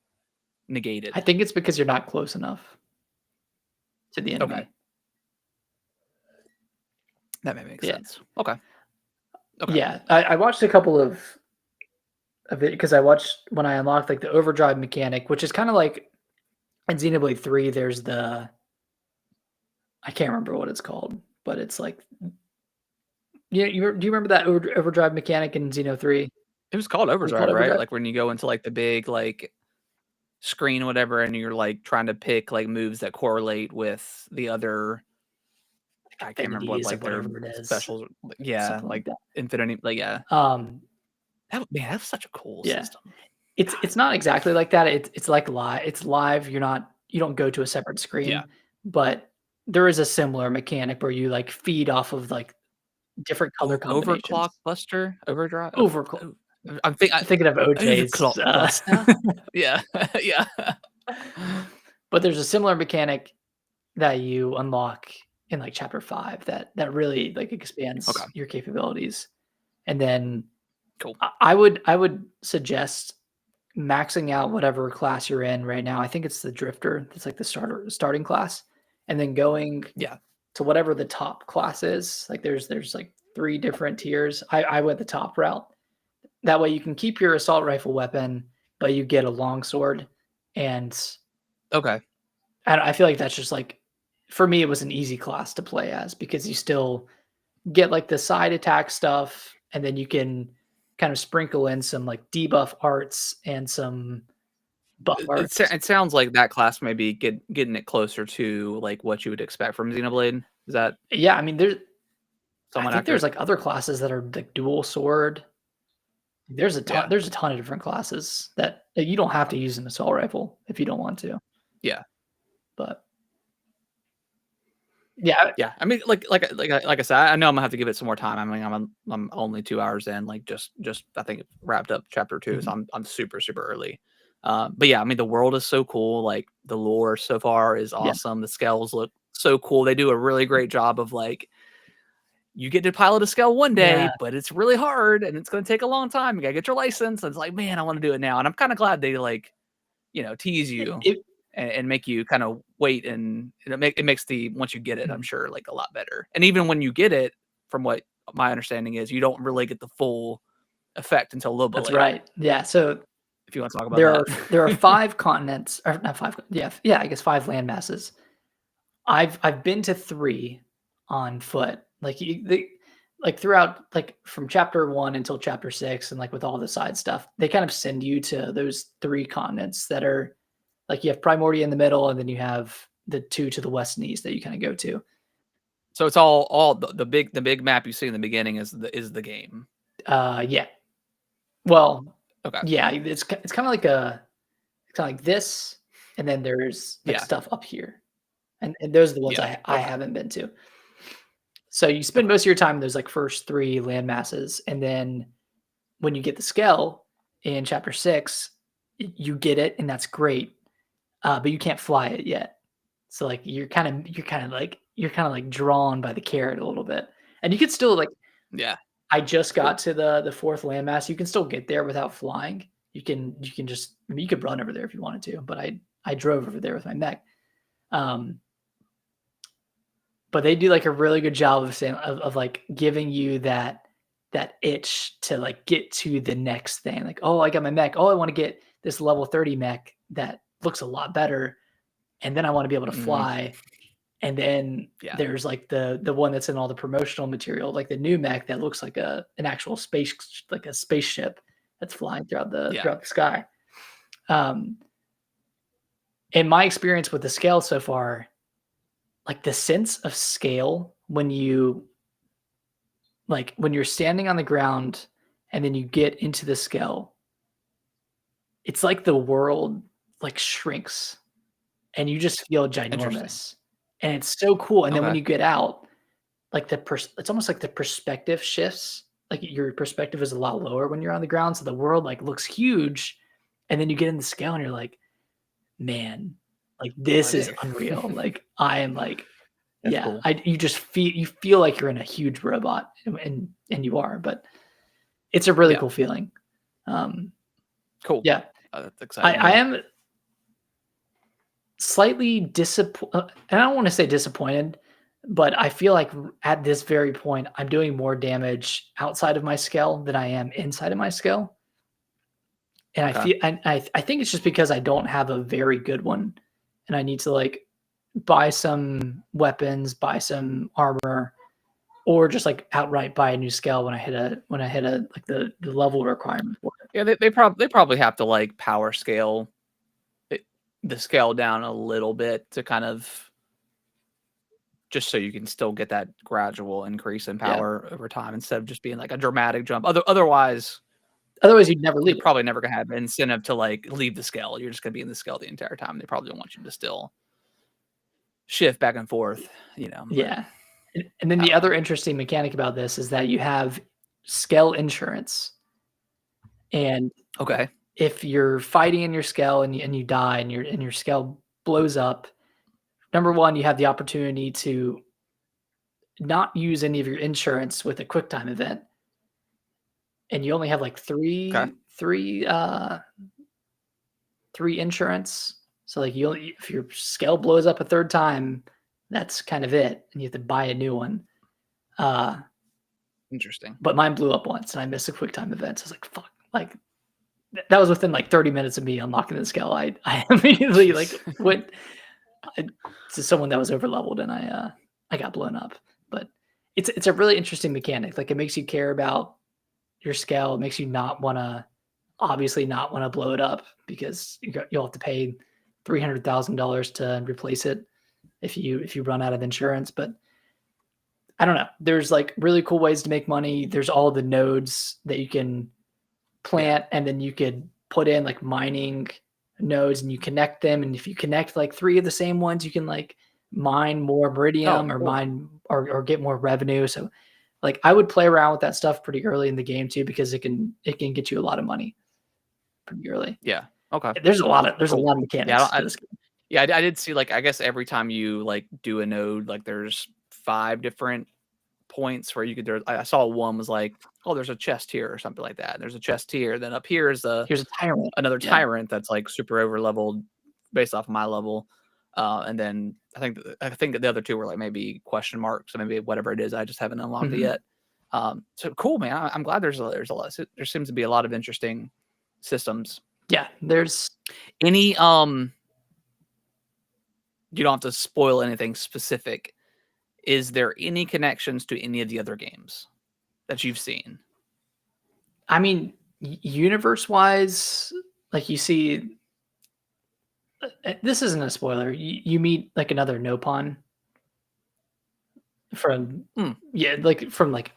I negated. think it's because you're not close enough to the Okay, enemy. that may make Yeah, sense. Okay, okay, yeah. I watched a couple of it because I watched when I unlocked like the overdrive mechanic, which is kind of like in Xenoblade 3. There's the I can't remember what it's called, but it's like yeah. Do you remember that overdrive mechanic in Xeno 3? it was called Was it called overdrive, right? overdrive? Like when you go into like the big like screen, whatever, and you're like trying to pick like moves that correlate with the other. Like I can't remember what affinities or like their whatever it is, specials. Yeah, something like like that. infinity. Like yeah, Um, man, that's such a cool yeah. system. God. It's not exactly like that. It's like live. It's live. You don't go to a separate Yeah. screen, but there is a similar mechanic where you like feed off of like different color Overclock combinations. Buster? Overdrive? Overclock. O I'm think I Thinking of OJ's, Overclock Buster? Yeah. Yeah. but there's a similar mechanic that you unlock in like chapter 5 that really like Okay, expands your capabilities. And then cool. I would suggest maxing out whatever class you're in right now. I think it's the drifter. That's like the starting class, and then going Yeah. to whatever the top class is. Like there's like 3 different tiers. I went the top route. That way you can keep your assault rifle weapon, but you get a long sword. And Okay. I feel like that's just like for me, it was an easy class to play as because you still get like the side attack stuff, and then you can kind of sprinkle in some like debuff arts and some buff arts. It sounds like that class may be getting it closer to, like, what you would expect from Xenoblade. Is that Yeah, I mean, I somewhat think there's accurate? like other classes that are like dual sword. Yeah. There's a ton of different classes that you don't have to use an assault rifle if you don't want to. Yeah. But yeah, Yeah, I mean, like I said, I know I'm gonna have to give it some more time. I mean, I'm only 2 hours in, like just I think wrapped up chapter 2, so mhm, I'm super super early. But yeah, I mean, the world is so cool. Like the lore so far is yeah, awesome. The scales look so cool. They do a really great job of like you get to pilot a scale one day, yeah. but it's really hard and it's gonna take a long time. You gotta get your license. And it's like, man, I want to do it now. And I'm kind of glad they like tease you It and make you kind of wait, and it makes the once you get it, I'm mhm, sure, like a lot better. And even when you get it, from what my understanding is, you don't really get the full effect until a little bit that's later. right. Yeah, so If you want to talk about that. there are 5 continents or not 5 yeah, I guess 5 land masses. I've been to 3. on foot. Like like throughout, like from chapter 1 until chapter 6, and like with all the side stuff, they kind of send you to those 3 continents that are like, you have Primordia in the middle, and then you have the 2 to the west and east that you kind of go to. So it's all the big map you see in the beginning is the game. Yeah. Well, Okay. yeah, it's kind of like this, and then there's like stuff up here, and those are the ones I haven't been to. So you spend most of your time in those like first 3 land masses, and then when you get the scale in chapter 6, you get it, and that's great, but you can't fly it yet. So like you're kind of drawn by the carrot a little bit, and you could still like. Yeah. I just got to the 4th landmass. You can still get there without flying. You can just, I mean, you could run over there if you wanted to, but I drove over there with my mech. But they do like a really good job of saying of like giving you that itch to like get to the next thing. Like, oh, I got my mech. Oh, I want to get this level 30 mech that looks a lot better, and then I want to be able to fly. And then there's like the one that's in all the promotional material, like the new mech that looks like an actual space, like a spaceship that's flying throughout the sky. In my experience with the scale so far, like the sense of scale when you're standing on the ground and then you get into the scale, it's like the world like shrinks and you just feel ginormous. And it's so cool. And then when you get out, like it's almost like the perspective shifts. Like your perspective is a lot lower when you're on the ground. So the world like looks huge. And then you get in the scale and you're like, man, like this is unreal. Like I am like, cool. You just feel like you're in a huge robot, and you are, but it's a really cool feeling. Cool. Yeah. That's exciting. I am slightly disappointed. I don't want to say disappointed, but I feel like at this very point, I'm doing more damage outside of my scale than I am inside of my scale. And I think it's just because I don't have a very good one, and I need to like buy some weapons, buy some armor, or just like outright buy a new scale when I hit a like the level requirement for it. Yeah, they probably have to like power scale the scale down a little bit to kind of just so you can still get that gradual increase in power over time instead of just being like a dramatic jump. Otherwise you'd never leave. You're probably never gonna have an incentive to like leave the scale. You're just gonna be in the scale the entire time. They probably don't want you to still shift back and forth, you know. Yeah. And then the other interesting mechanic about this is that you have scale insurance. And if you're fighting in your scale and you die and your scale blows up, number one, you have the opportunity to not use any of your insurance with a quick time event. And you only have like three insurance. So like if your scale blows up a 3rd time, that's kind of it, and you have to buy a new one. Interesting. But mine blew up once, and I missed a quick time event. So I was like, "Fuck!" Like that was within like 30 minutes of me unlocking the scale. I immediately like went to someone that was over leveled, and I got blown up. But it's a really interesting mechanic. Like it makes you care about your scale. It makes you obviously not want to blow it up, because you'll have to pay $300,000 to replace it if you run out of insurance. But I don't know. There's like really cool ways to make money. There's all the nodes that you can plant, and then you could put in like mining nodes, and you connect them. And if you connect like 3 of the same ones, you can like mine more Meridium or mine or get more revenue. So like I would play around with that stuff pretty early in the game too, because it can get you a lot of money pretty early. Yeah. Okay. There's a lot of mechanics. I did see like I guess every time you like do a node, like there's 5 different points where you could. I saw one was like, oh, there's a chest here or something like that. There's a chest here. Then up here is here's a tyrant, another tyrant that's like super over leveled based off of my level. And then I think the other 2 were like maybe question marks, so maybe whatever it is, I just haven't unlocked it yet. So cool, man. I'm glad there's a lot. There seems to be a lot of interesting systems. Yeah, there's any you don't have to spoil anything specific. is there any connections to any of the other games that you've seen? I mean, universe-wise, like you see, this isn't a spoiler. You meet like another Nopon from from like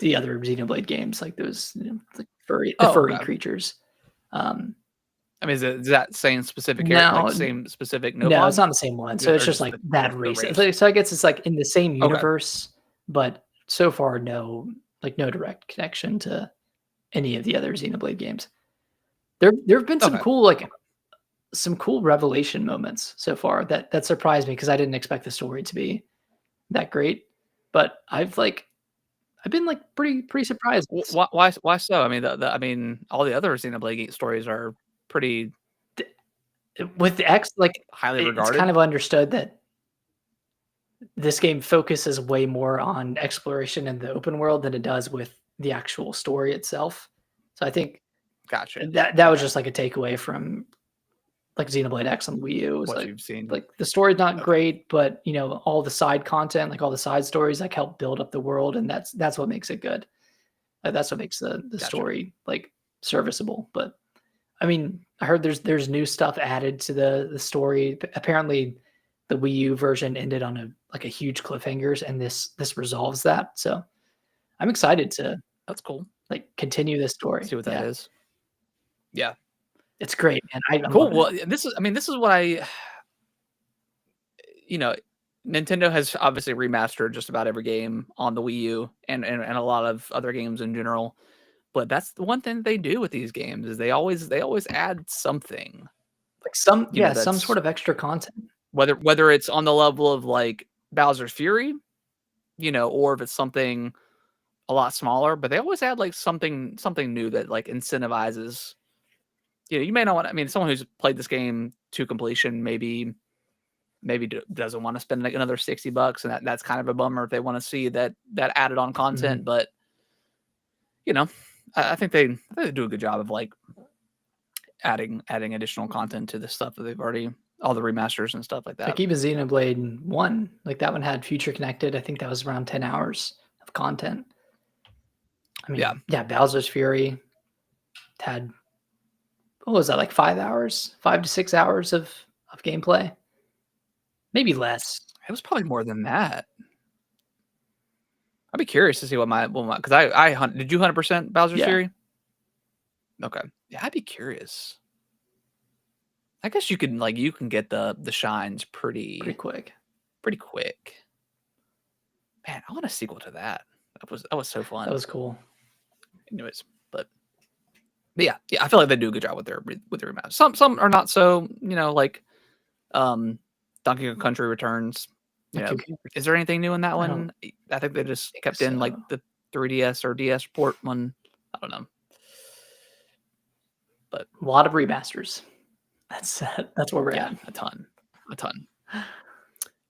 the other Xenoblade games, like those like furry Okay. creatures. I mean, is that same specific No, same specific no, it's Nopon? not the same one. So it's Or just just like that the race. race? So I guess it's like in the same Okay. universe, but so far no direct connection to any of the other Xenoblade games. There have been some Okay. cool revelation moments so far that surprised me because I didn't expect the story to be that great. But I've been like pretty surprised. Why so? I mean, I mean, all the other Xenoblade stories are pretty With the X, like highly it's kind regarded. of understood that this game focuses way more on exploration in the open world than it does with the actual story itself. So I think Gotcha. that was Okay. just like a takeaway from like Xenoblade X on the Wii U. It was What you've seen. like the story's not Okay. great, but all the side content, like all the side stories, like help build up the world, and that's what makes it good. That's what makes the Gotcha. story like serviceable. But I mean, I heard there's new stuff added to the story. Apparently, the Wii U version ended on a huge cliffhangers, and this resolves that. So I'm excited to That's cool. like continue this story. See what that is. Yeah. It's great, and I'm Cool. loving Well, it. this is what I, you know, Nintendo has obviously remastered just about every game on the Wii U and a lot of other games in general. But that's the one thing they do with these games is they always add something, Like some that's sort of extra content. whether it's on the level of like Bowser's Fury, or if it's something a lot smaller, but they always add like something new that like incentivizes. You may not want. I mean, someone who's played this game to completion maybe doesn't want to spend like another $60, and that's kind of a bummer if they want to see that added on content. Mhm. But you know, I think they do a good job of like adding additional content to the stuff that they've already all the remasters and stuff like that. Like even Xenoblade 1, like that one had Future Connected. I think that was around 10 hours of content. I mean, yeah, Bowser's Fury had what was that, like 5 hours? 5 to 6 hours of gameplay? Maybe less. It was probably more than that. I'd be curious to see what my because I hunt. Did you 100% Bowser's Yeah. Fury? Okay, yeah, I'd be curious. I guess you can get the shines Pretty quick. pretty quick. Man, I want a sequel to that. That was so fun. That was cool. Anyways, but yeah, I feel like they do a good job with their rematch. Some are not so, like Donkey Kong Country Returns. Is there anything new in that one? I think they just kept in like the 3DS or DS port one. I don't know. But a lot of remasters. That's where we're at. A ton.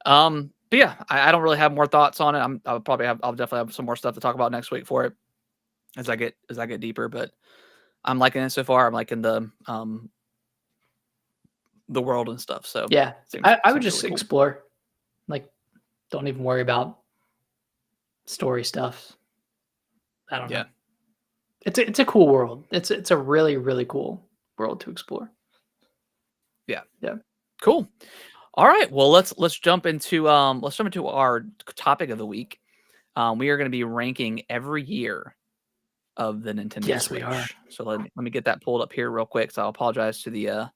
But yeah, I don't really have more thoughts on it. I'll definitely have some more stuff to talk about next week for it as I get deeper. But I'm liking it so far. I'm liking the world and stuff. So yeah, I would just really cool. explore. Like, don't even worry about story stuff. I don't know. It's a cool world. It's a really, really cool world to explore. Yeah. Cool. All right. Well, let's jump into our topic of the week. We are going to be ranking every year of the Nintendo Yes, Switch. we are. So let me get that pulled up here real quick. So I apologize to the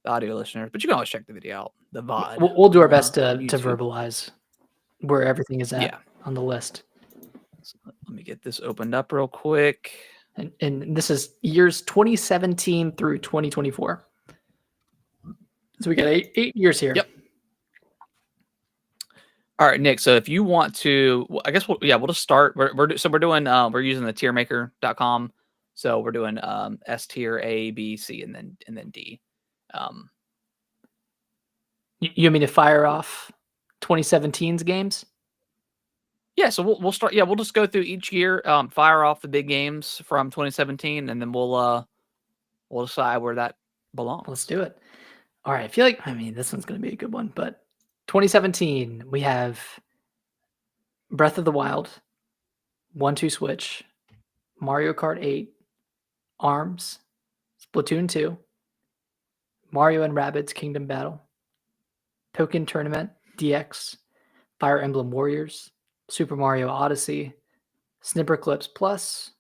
audio listeners, but you can always check the video out. The VOD. We'll do our best to YouTube. verbalize where everything is at on the list. So let me get this opened up real quick. And this is years 2017 through 2024. So we got eight years here. Yep. All right, Nick. So if you want to, I guess we'll just start. We're using the tiermaker.com. So we're doing S tier, A, B, C, and then D. You want me to fire off 2017's games? Yeah, so we'll start. Yeah, we'll just go through each year, fire off the big games from 2017, and then we'll decide where that belongs. Let's do it. All right, I feel like this one's going to be a good one, but 2017 we have Breath of the Wild, 1-2 Switch, Mario Kart 8, ARMS, Splatoon 2, Mario and Rabbids Kingdom Battle, Pokken Tournament DX, Fire Emblem Warriors, Super Mario Odyssey, Snipperclips Plus,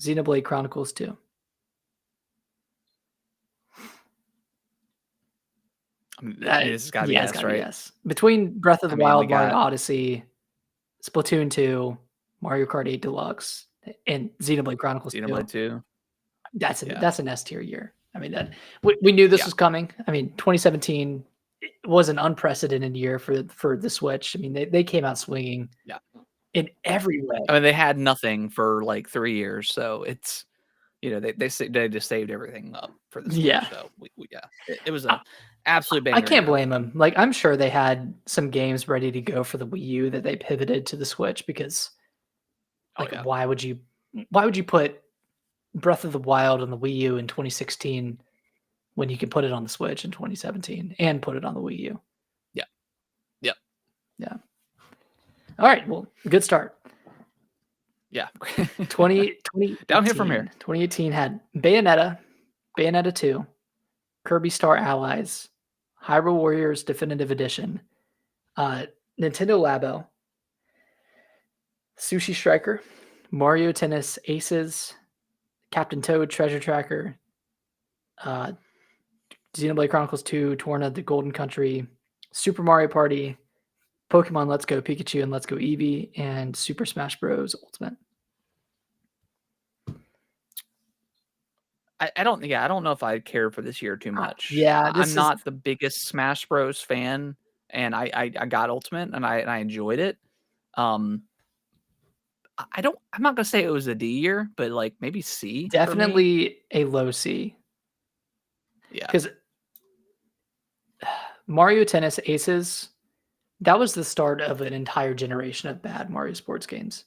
Xenoblade Chronicles 2. I mean, this has got to be Yeah, it's yes, gotta be right? yes. Between Breath of I the mean, we Wild, Mario got Odyssey, Splatoon 2, Mario Kart 8 Deluxe, and Xenoblade Chronicles 2. Xenoblade 2. That's Yeah. an S tier year. I mean, that we knew this Yeah. was coming. I mean, 2017 was an unprecedented year for the Switch. I mean, they came out swinging Yeah. in every way. I mean, they had nothing for like 3 years, so it's they just saved everything up for the Switch. Yeah. So yeah, it was a absolute banger. I can't blame them. Like, I'm sure they had some games ready to go for the Wii U that they pivoted to the Switch because, like, why would you put Breath of the Wild on the Wii U in 2016 when you can put it on the Switch in 2017 and put it on the Wii U? Yeah. Yep. Yeah. All right. Well, good start. Yeah. 2018, down here from here. 2018 had Bayonetta, Bayonetta 2, Kirby Star Allies, Hyrule Warriors Definitive Edition, Nintendo Labo, Sushi Striker, Mario Tennis Aces, Captain Toad Treasure Tracker, Xenoblade Chronicles 2, Torna the Golden Country, Super Mario Party, Pokemon Let's Go Pikachu and Let's Go Eevee, and Super Smash Bros. Ultimate. I don't know if I care for this year too much. Yeah, I'm not the biggest Smash Bros fan, and I got Ultimate and I enjoyed it. I'm not gonna say it was a D year, but like maybe C. Definitely a low C. Yeah, because Mario Tennis Aces, that was the start of an entire generation of bad Mario sports games.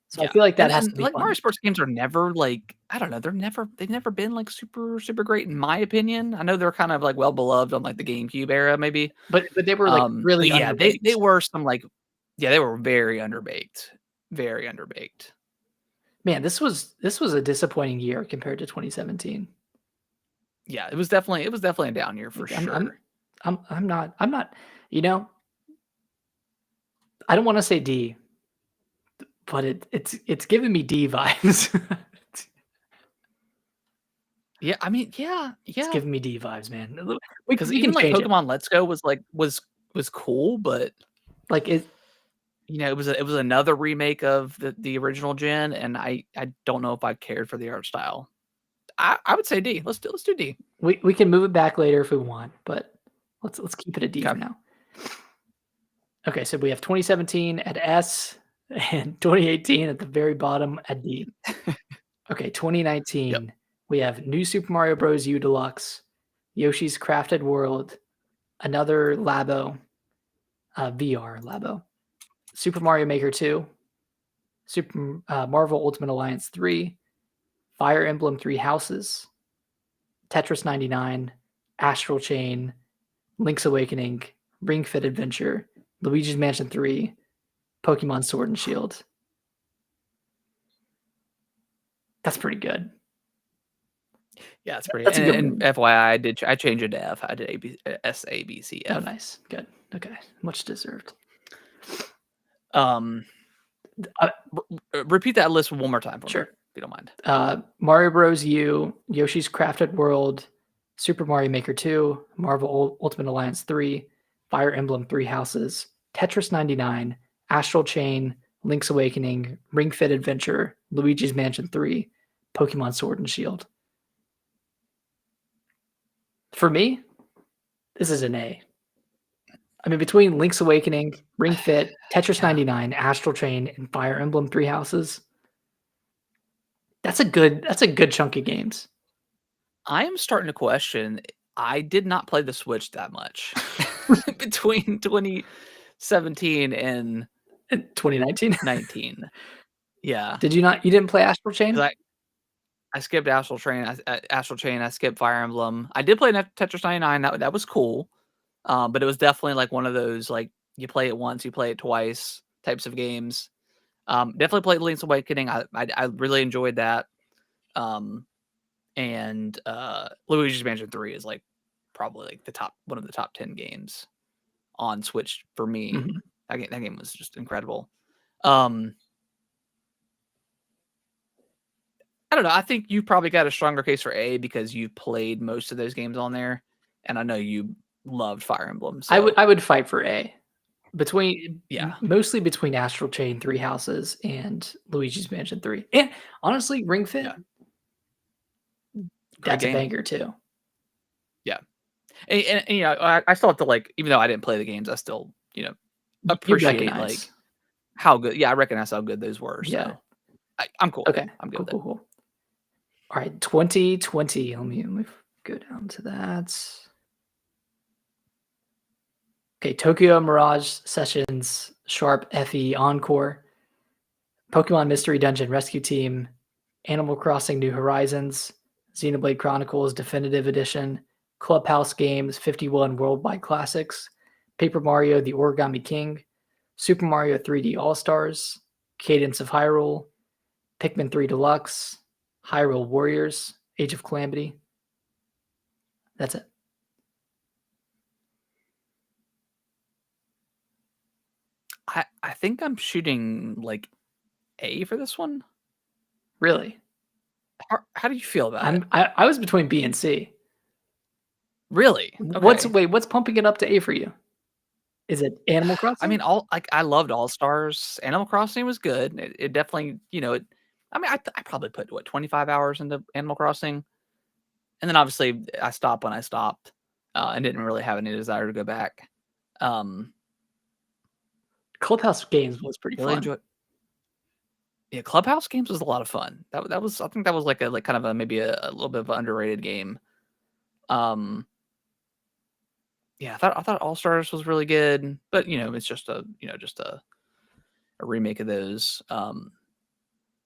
So I feel like that has to be like fun. Mario sports games are never like, I don't know, they've never been like super great in my opinion. I know they're kind of like well beloved on like the GameCube era maybe, but they were like really yeah, underbaked. they were some like, yeah, they were very underbaked, very underbaked. Man, this was a disappointing year compared to 2017. Yeah, it was definitely a down year for sure. I'm not, you know, I don't want to say D, but it's giving me D vibes. Yeah, I mean, yeah. It's giving me D vibes, man. Because even like Pokemon Let's Go was like was cool, but like it, it was another remake of the original gen, and I don't know if I cared for the art style. I would say D. Let's do D. We can move it back later if we want, but let's keep it a D for now. Okay, so we have 2017 at S and 2018 at the very bottom at D. Okay, 2019. Yep. We have New Super Mario Bros. U Deluxe, Yoshi's Crafted World, another Labo, VR Labo, Super Mario Maker 2, Super Marvel Ultimate Alliance 3, Fire Emblem 3 Houses, Tetris 99, Astral Chain, Link's Awakening, Ring Fit Adventure, Luigi's Mansion 3, Pokemon Sword and Shield. That's pretty good. Yeah, it's pretty. And FYI, I changed it to F. I did S, A, B, C, F. Oh, nice. Good. Okay. Much deserved. Repeat that list one more time for me, if you don't mind. Mario Bros. U, Yoshi's Crafted World, Super Mario Maker 2, Marvel Ultimate Alliance 3, Fire Emblem 3 Houses, Tetris 99, Astral Chain, Link's Awakening, Ring Fit Adventure, Luigi's Mansion 3, Pokemon Sword and Shield. For me, this is an A. I mean, between Link's Awakening, Ring Fit, Tetris 99, Astral Chain, and Fire Emblem 3 Houses, that's a good chunk of games. I am starting to question. I did not play the Switch that much between 2017 and 2019. 19. Yeah. Did you not? You didn't play Astral Chain? I skipped Astral Chain. I skipped Fire Emblem. I did play Tetris 99. That was cool. But it was definitely like one of those, like, you play it once, you play it twice types of games. Definitely played Link's Awakening. I really enjoyed that. And Luigi's Mansion 3 is like probably like one of the top 10 games on Switch for me. Mm-hmm. That game was just incredible. I don't know. I think you probably got a stronger case for A because you've played most of those games on there, and I know you loved Fire Emblem. So. I would fight for A. Yeah. Mostly between Astral Chain 3 Houses and Luigi's Mansion 3. And honestly, Ring Fit, that's a banger too. Yeah. And you know, I still have to like, even though I didn't play the games, I still, you know, appreciate like how good. Yeah, I recognize how good those were. So Yeah. I'm cool. Okay. I'm good. Cool. All right, 2020. Let me go down to that. Okay, Tokyo Mirage Sessions, Sharp FE Encore, Pokemon Mystery Dungeon Rescue Team, Animal Crossing New Horizons, Xenoblade Chronicles Definitive Edition, Clubhouse Games 51 Worldwide Classics, Paper Mario The Origami King, Super Mario 3D All-Stars, Cadence of Hyrule, Pikmin 3 Deluxe, Hyrule Warriors, Age of Calamity. That's it. I think I'm shooting like A for this one. Really? How do you feel about it? I was between B and C. Really? Okay. What's pumping it up to A for you? Is it Animal Crossing? I mean, I loved All Stars. Animal Crossing was good. It definitely, you know, I mean, I probably put 25 hours into Animal Crossing, and then obviously I stopped when I stopped, and didn't really have any desire to go back. Clubhouse Games was pretty fun. Yeah, Clubhouse Games was a lot of fun. That was, I think that was like kind of maybe a little bit of an underrated game. Yeah, I thought All Stars was really good, but you know, it's just a remake of those.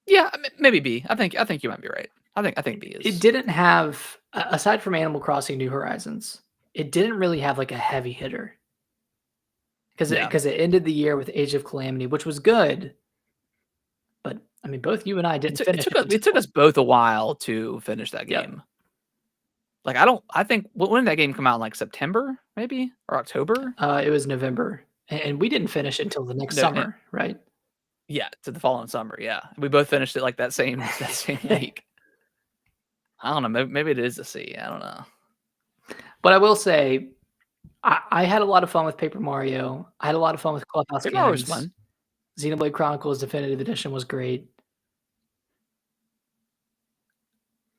Yeah, maybe B. I think you might be right. I think B is. It didn't have, aside from Animal Crossing New Horizons, it didn't really have like a heavy hitter. Because it ended the year with Age of Calamity, which was good. But I mean, both you and I didn't finish it. It took us both a while to finish that game. Yep. Like I think when did that game come out? In like September, maybe, or October? It was November, and we didn't finish it until the next summer, right? Yeah, to the following summer. Yeah, we both finished it like that same week. I don't know. Maybe it is a C. I don't know. But I will say, I had a lot of fun with Paper Mario. I had a lot of fun with Clubhouse Games. Mario was fun. Xenoblade Chronicles Definitive Edition was great.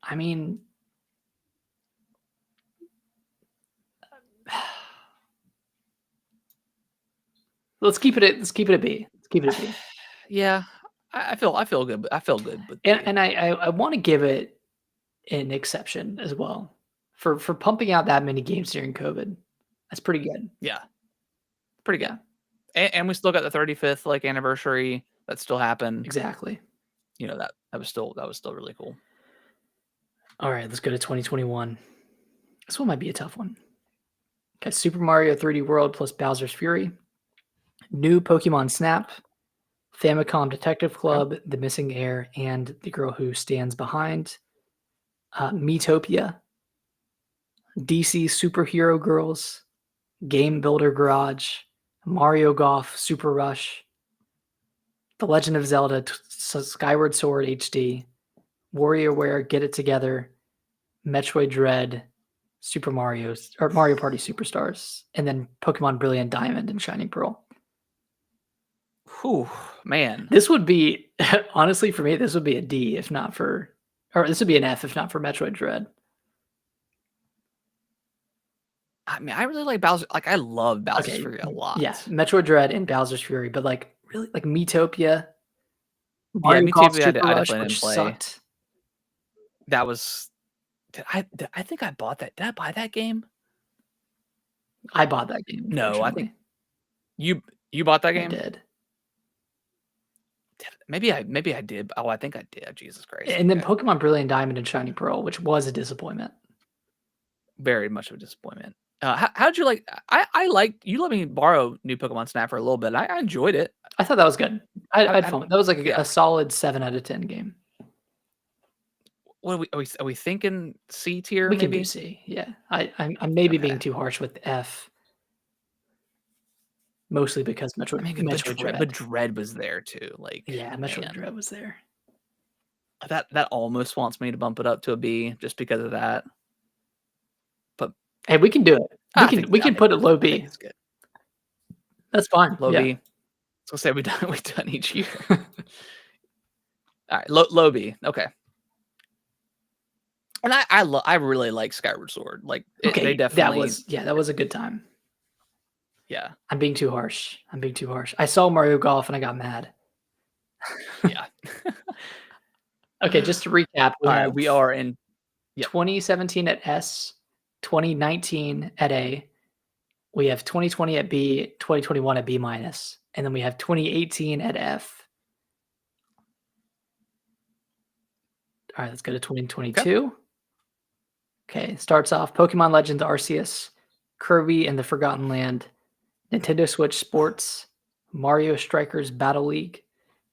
I mean, let's keep it at B. Let's keep it at B. Yeah, I feel good. I feel good. And I want to give it an exception as well for pumping out that many games during COVID. That's pretty good. Yeah, pretty good. And we still got the 35th like anniversary that still happened. Exactly. You know, that was still really cool. All right, let's go to 2021. This one might be a tough one. Okay, Super Mario 3D World plus Bowser's Fury, New Pokemon Snap, Famicom Detective Club, The Missing Heir, and The Girl Who Stands Behind, Miitopia, DC Superhero Girls, Game Builder Garage, Mario Golf Super Rush, The Legend of Zelda Skyward Sword HD, WarioWare Get It Together, Metroid Dread, Super Mario Party Superstars, and then Pokemon Brilliant Diamond and Shining Pearl. Whew, man. This would be, honestly, for me, this would be a D if not for, or this would be an F if not for Metroid Dread. I mean, I really like Bowser. Like, I love Bowser's Fury a lot. Yeah, Metroid Dread and Bowser's Fury, but like, really, like Miitopia. Mario Golf Super Rush, which sucked. That was. I think I bought that. Did I buy that game? I bought that game. No, I think you bought that game. I did. Maybe I did. Oh, I think I did. Jesus Christ. And then Pokemon Brilliant Diamond and Shining Pearl, which was a disappointment. Very much of a disappointment. How'd you like? I liked you let me borrow New Pokemon Snap for a little bit. I enjoyed it. I thought that was good. I had fun. That was like yeah. a solid 7 out of 10 game. What are we thinking C tier We can do maybe? C. Yeah. I'm maybe Okay. being too harsh with F, mostly because I mean, Metroid but Dread. Dread was there too. Like, Yeah, Metroid man, Dread was there. that almost wants me to bump it up to a B just because of that. But Hey, we can do it. We I can put it low I think B. it's good. That's fine. Low Yeah. B. So say we've done each year. All right, low B. Okay. And I really like Skyward Sword. Like they definitely that was a good time. yeah. I'm being too harsh. I saw Mario Golf and I got mad. Yeah. Okay, just to recap, All right, we are in 2017 at S, 2019 at A. We have 2020 at B, 2021 at B minus, and then we have 2018 at F. All right, let's go to 2022. Okay, starts off Pokemon Legends Arceus, Kirby and the Forgotten Land, Nintendo Switch Sports, Mario Strikers Battle League,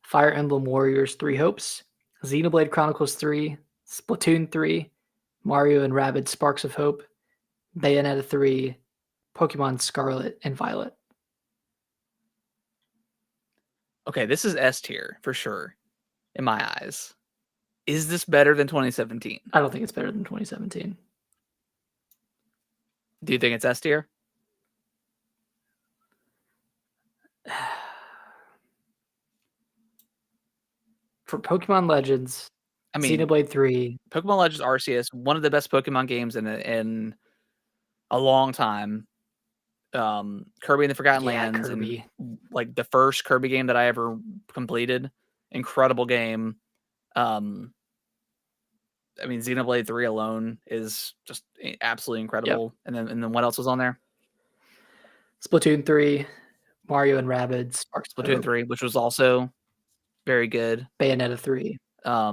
Fire Emblem Warriors 3 Hopes, Xenoblade Chronicles 3, Splatoon 3, Mario and Rabbids Sparks of Hope, Bayonetta 3, Pokemon Scarlet and Violet. Okay, this is S tier for sure in my eyes. Is this better than 2017? I don't think it's better than 2017. Do you think it's S tier? For Pokemon Legends, I mean, Xenoblade 3, Pokemon Legends Arceus, one of the best Pokemon games in a long time. Kirby and the Forgotten Lands, Kirby. and like the first Kirby game that I ever completed. Incredible game. I mean, Xenoblade 3 alone is just absolutely incredible. Yep. And then what else was on there? Splatoon 3, Mario and Rabbids, Sparks of Splatoon Hope, 3, which was also very good. Bayonetta 3. Yeah,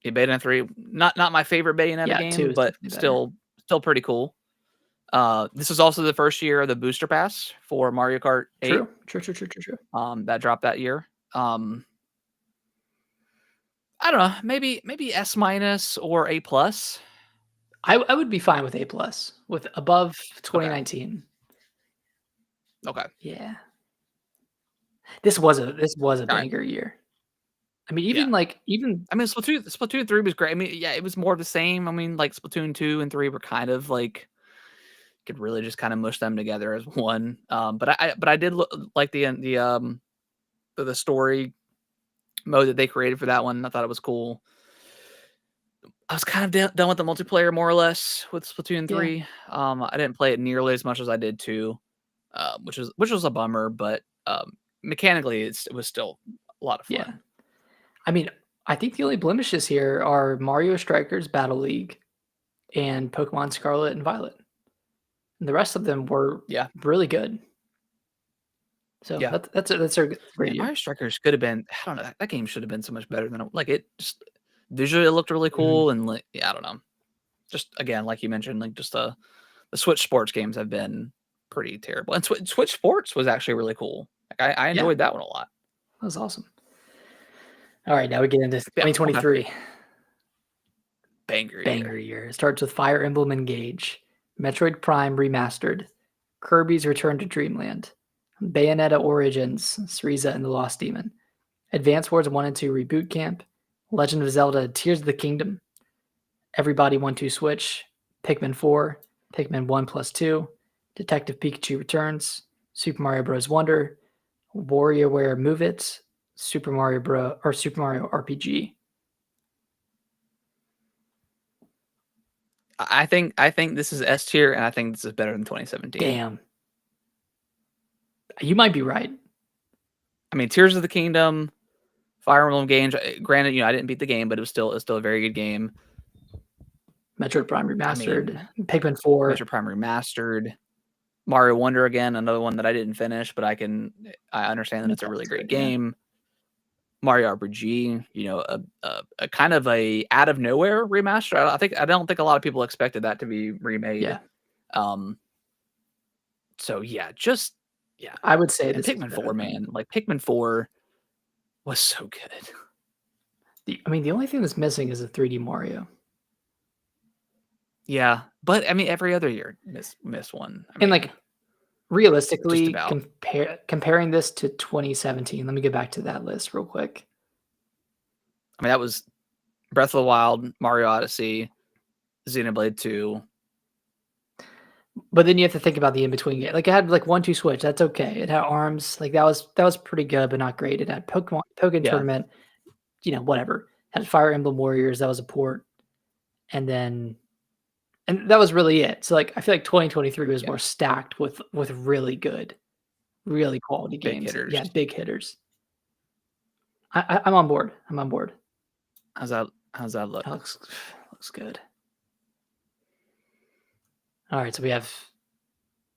Bayonetta 3, not my favorite Bayonetta Yeah, 2 game, is but definitely better. still pretty cool. This is also the first year of the booster pass for Mario Kart 8. True. That dropped that year. I don't know, maybe S minus or A plus. I would be fine with A plus, with above 2019. Okay. Yeah. This was a banger year. I mean, even I mean, Splatoon 3 was great. I mean, yeah, it was more of the same. I mean, like Splatoon 2 and 3 were kind of like could really just kind of mush them together as one. But I did like the story mode that they created for that one. I thought it was cool. I was kind of done with the multiplayer more or less with Splatoon 3. I didn't play it nearly as much as I did 2, which was a bummer, but mechanically it was still a lot of fun. Yeah. I mean, I think the only blemishes here are Mario Strikers Battle League and Pokemon Scarlet and Violet. And the rest of them were really good. So that's a great year. Mario Strikers could have been. I don't know. That game should have been so much better than it just visually it looked really cool and like I don't know. Just again, like you mentioned, like just the Switch sports games have been pretty terrible. And Switch Sports was actually really cool. Like I enjoyed that one a lot. That was awesome. All right, now we get into 2023. Okay. Banger year. It starts with Fire Emblem Engage, Metroid Prime Remastered, Kirby's Return to Dreamland, Bayonetta Origins, Syriza and the Lost Demon, Advance Wars 1 and 2 Reboot Camp, Legend of Zelda Tears of the Kingdom, Everybody 1-2 Switch, Pikmin 4, Pikmin 1+2, Detective Pikachu Returns, Super Mario Bros. Wonder, WarioWare Move It, Super Mario RPG. I think this is S tier, and I think this is better than 2017. Damn. You might be right. I mean, Tears of the Kingdom, Fire Emblem games. Granted, I didn't beat the game, but it was still a very good game. Metroid Prime Remastered, Pikmin 4. Metroid Prime Remastered, Mario Wonder again, another one that I didn't finish, but I understand that it's a really great game. Mario RPG, a kind of a out of nowhere remaster. I don't think a lot of people expected that to be remade. Yeah. So yeah, just Yeah. I would say And this is Pikmin better 4, than man, like, Pikmin 4 was so good. I mean, the only thing that's missing is a 3D Mario. Yeah, but, I mean, every other year miss one. I And, mean, like, just realistically, about. comparing this to 2017, let me get back to that list real quick. I mean, that was Breath of the Wild, Mario Odyssey, Xenoblade 2. But then you have to think about the in-between game. Like, it had, like, 1-2 switch, that's okay. It had ARMS, like, that was pretty good, but not great. It had Pokken Yeah, Tournament, whatever. Had Fire Emblem Warriors, that was a port, and then and that was really it. So, like, I feel like 2023 was yeah, more stacked with really good, really quality big games. hitters. Yeah, big hitters. I'm on board. I'm on board. How's that look? That looks good. Alright, so we have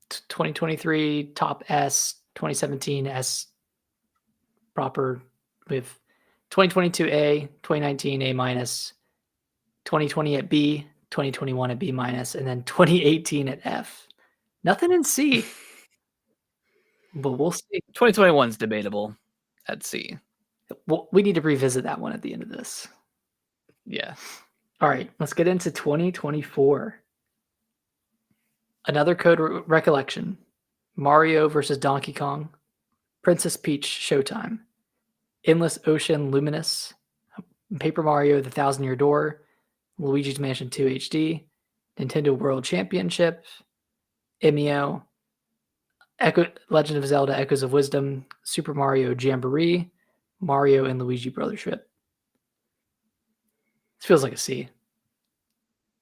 2023 top S, 2017 S proper. We have 2022 A, 2019 A minus, 2020 at B, 2021 at B minus, and then 2018 at F. Nothing in C, but we'll see. 2021's debatable at C. We need to revisit that one at the end of this. Yeah. All right, let's get into 2024. Another code recollection. Mario versus Donkey Kong. Princess Peach Showtime. Endless Ocean Luminous. Paper Mario The Thousand Year Door. Luigi's Mansion 2 HD. Nintendo World Championship. Emio. Legend of Zelda Echoes of Wisdom. Super Mario Jamboree. Mario and Luigi Brothership. This feels like a C.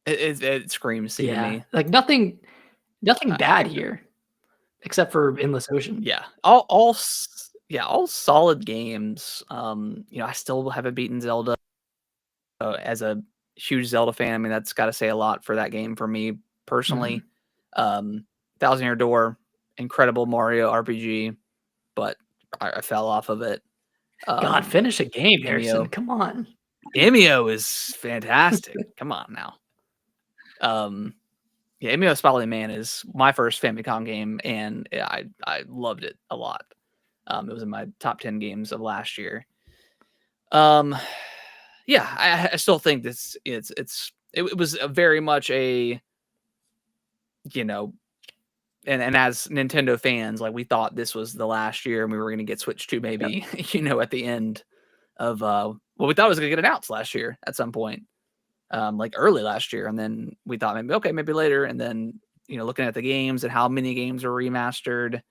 It screams C to Yeah, me. like nothing I bad here except for Endless Ocean. Yeah, all solid games. I still haven't beaten Zelda. As a huge Zelda fan, I mean, that's gotta say a lot for that game for me personally. Mhm. Thousand Year Door, incredible Mario RPG, but I fell off of it. God, finish a game, Harrison. Emio Come on. Emio is fantastic. Come on now. Yeah, Emio Spotlight Man is my first Famicom game, and I loved it a lot. It was in my top 10 games of last year. Yeah, I still think it was a very much a you know, and as Nintendo fans, like we thought this was the last year, and we were going to get Switch 2 Yep. maybe, at the end of we thought it was going to get announced last year at some point, like early last year, and then we thought maybe okay, maybe later, and then looking at the games and how many games are remastered,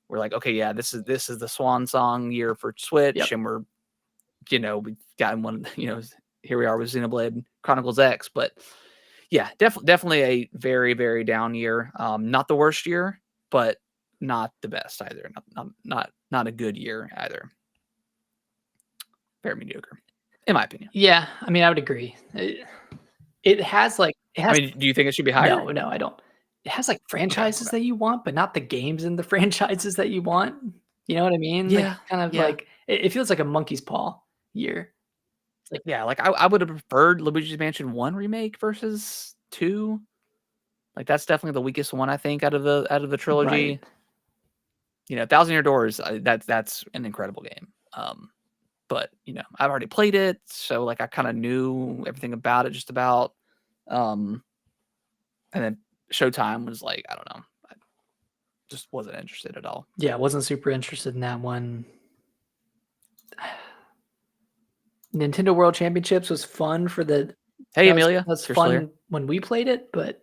we're like, okay, yeah, this is the swan song year for Switch, Yep. and we've gotten one, here we are with Xenoblade Chronicles X, but yeah, definitely a very, very down year. Not the worst year, but not the best either. Not a good year either. Very mediocre, in my opinion. Yeah, I mean, I would agree. It has I mean, do you think it should be higher? no, I don't. It has like Okay. franchises that you want, but not the games in the franchises that you want. You know what I mean? Like Yeah. kind of Yeah. like it feels like a monkey's paw year. It's like Yeah. Like I would have preferred Luigi's Mansion 1 remake versus 2. Like that's definitely the weakest one, I think, out of the right. trilogy. Thousand Year Doors, that's an incredible game. But I've already played it, so like I kind of knew everything about it just about. Um, and then Showtime was like, I don't know, I just wasn't interested at all. Yeah, I wasn't super interested in that one. Nintendo World Championships was fun for the Hey, that was Amelia, that's if you're still here. fun when we played it, but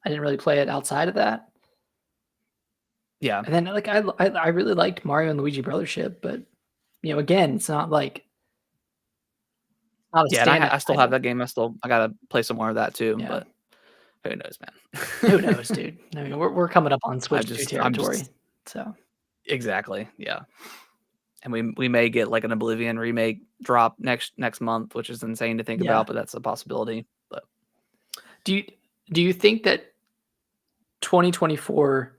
I didn't really play it outside of that. Yeah, And then like I really liked Mario and Luigi Brothership, but again, it's not like not a yeah, and I standout still have title. that game. I gotta play some more of that too. Yeah. But who knows, Who man? knows, dude? I mean, we're coming up on Switch 2 I'm territory. just So, exactly, yeah. And we may get like an Oblivion remake drop next month, which is insane to think yeah. about, but that's a possibility. But Do you do you think that 2024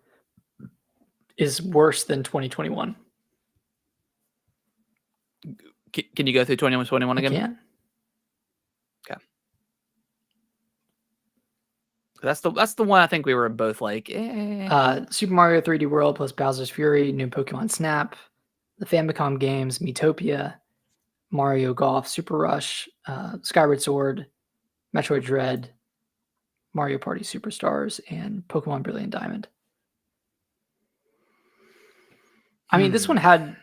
is worse than 2021? can you go through 21 I again? can. Okay. That's the one I think we were both like, Super Mario 3D World plus Bowser's Fury, new Pokemon Snap, the Famicom games, Miitopia, Mario Golf, Super Rush, Skyward Sword, Metroid Dread, Mario Party Superstars, and Pokemon Brilliant Diamond. I mean, this one had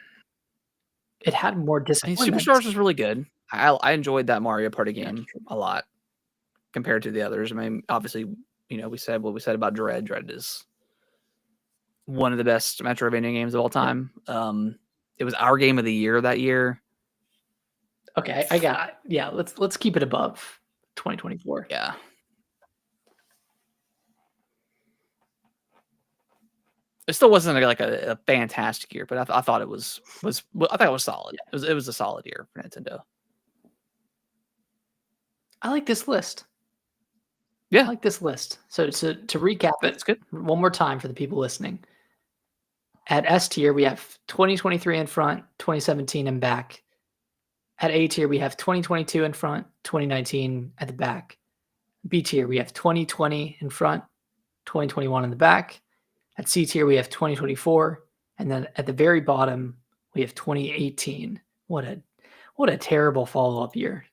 more disappointments. Superstars was really good. I enjoyed that Mario Party game a lot compared to the others. I mean, obviously, we said what we said about Dread. Dread is one of the best Metroidvania games of all time. Yeah. It was our game of the year that year. Okay, I got it. Yeah, let's keep it above 2024. Yeah. It still wasn't like a fantastic year, but I thought it was solid. Yeah. It was a solid year for Nintendo. I like this list. Yeah, I like this list. So to recap it, it's good. One more time for the people listening. At S tier, we have 2023 in front, 2017 in back. At A tier, we have 2022 in front, 2019 at the back. B tier, we have 2020 in front, 2021 in the back. At C tier, we have 2024. And then at the very bottom, we have 2018. What a terrible follow-up year.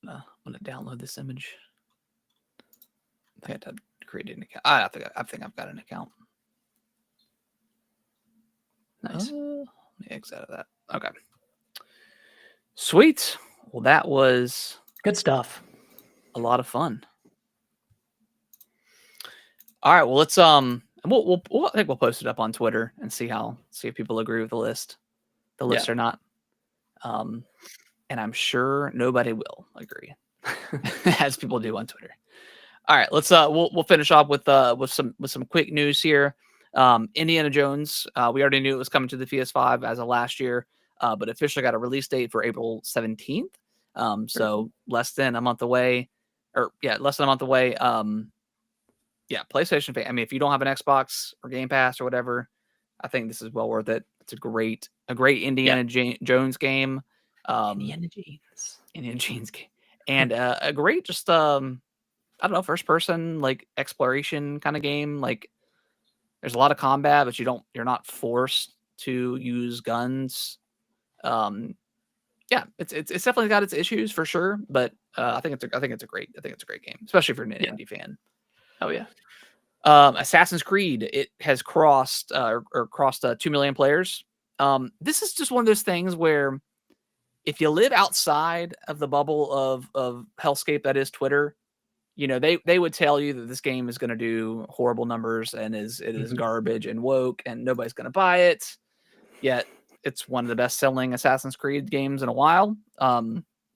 I'm going to download this image. I had to create an account. I think I've got an account. Nice. Let me exit out of that. Okay. Sweet. Well, that was good stuff. A lot of fun. All right. Well, let's I think we'll post it up on Twitter and see if people agree with the list or not. And I'm sure nobody will agree, as people do on Twitter. All right, let's we'll finish off with some quick news here. Indiana Jones, we already knew it was coming to the PS5 as of last year, but officially got a release date for April 17th. So less than a month away, PlayStation fan. I mean, if you don't have an Xbox or Game Pass or whatever, I think this is well worth it. It's a great Indiana Jones game. Indiana Jones game, and a great just I don't know, first person like exploration kind of game. Like there's a lot of combat, but you're not forced to use guns. It's definitely got its issues for sure, but I think it's a great game, especially if you're an indie fan. Oh yeah. Assassin's Creed, it has crossed 2 million players. This is just one of those things where if you live outside of the bubble of hellscape that is Twitter, they would tell you that this game is going to do horrible numbers and is garbage and woke and nobody's going to buy it. Yet it's one of the best selling Assassin's Creed games in a while.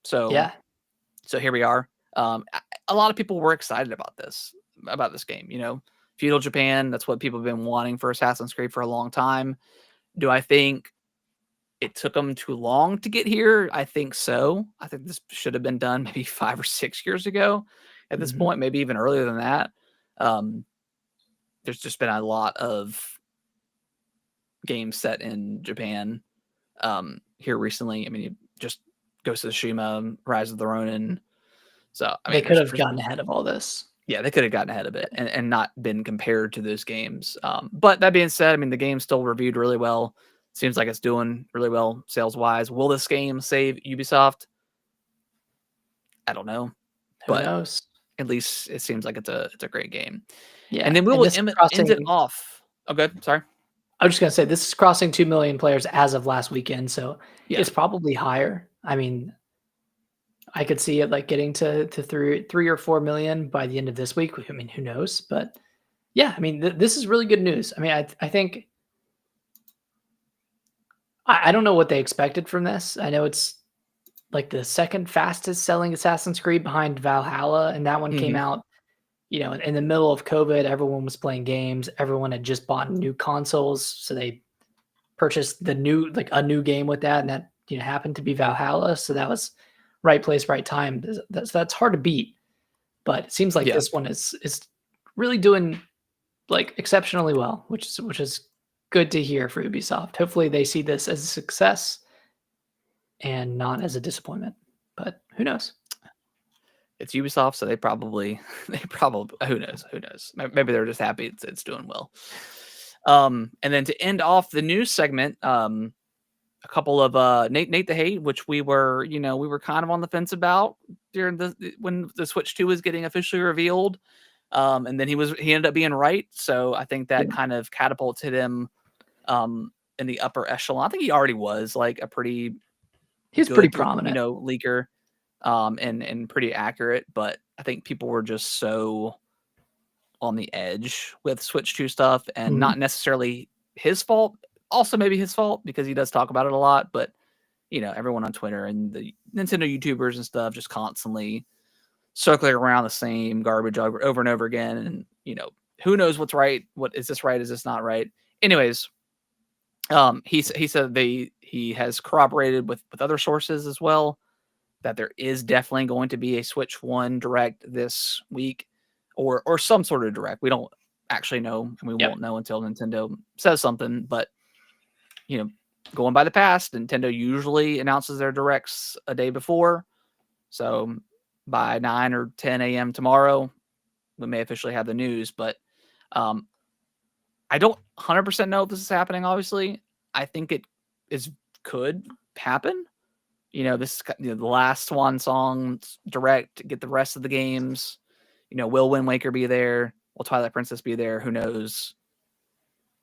So here we are. A lot of people were excited about this game. Feudal Japan, that's what people have been wanting for Assassin's Creed for a long time. Do I think it took them too long to get here? I think so. I think this should have been done maybe 5 or 6 years ago at this point, maybe even earlier than that. There's just been a lot of games set in Japan here recently. I mean, you just Ghost of Tsushima, Rise of the Ronin. So I mean, they could have gotten ahead of all this. Yeah, they could have gotten ahead of it and not been compared to those games. But that being said, I mean, the game's still reviewed really well. Seems like it's doing really well sales-wise. Will this game save Ubisoft? I don't know. Who knows? At least it seems like it's a great game. Yeah. And then we'll end it off. Oh, good. Sorry. I was just going to say, this is crossing 2 million players as of last weekend, so it's probably higher. I mean, I could see it like getting to 3 or 4 million by the end of this week. I mean, who knows? But yeah, I mean, this is really good news. I mean, I think I don't know what they expected from this. I know it's like the second fastest selling Assassin's Creed behind Valhalla, and that one came out, in the middle of COVID. Everyone was playing games. Everyone had just bought new consoles, so they purchased a new game with that, and that happened to be Valhalla. So that was right place, right time. That's hard to beat, but it seems like this one is really doing like exceptionally well, which is good to hear for Ubisoft. Hopefully they see this as a success and not as a disappointment, but who knows? it's Ubisoft, so they probably who knows? Maybe they're just happy it's doing well. And then to end off the news segment, a couple of Nate the Hate, which we were kind of on the fence about during when the Switch 2 was getting officially revealed. And then he ended up being right. So I think that kind of catapulted him in the upper echelon. I think he already was like a pretty He's good, pretty prominent, leaker, and pretty accurate. But I think people were just so on the edge with Switch 2 stuff, and not necessarily his fault. Also maybe his fault because he does talk about it a lot, but everyone on Twitter and the Nintendo YouTubers and stuff just constantly circling around the same garbage over and over again. And who knows what's right? What is this right? Is this not right? Anyways, he said he has corroborated with other sources as well that there is definitely going to be a Switch 1 Direct this week, or some sort of Direct. We don't actually know, and we won't know until Nintendo says something. But going by the past, Nintendo usually announces their Directs a day before. So by 9 or 10 a.m. tomorrow, we may officially have the news. But I don't 100% know if this is happening, obviously. I think it could happen. This is the last Swan Song Direct to get the rest of the games. Will Wind Waker be there? Will Twilight Princess be there? Who knows?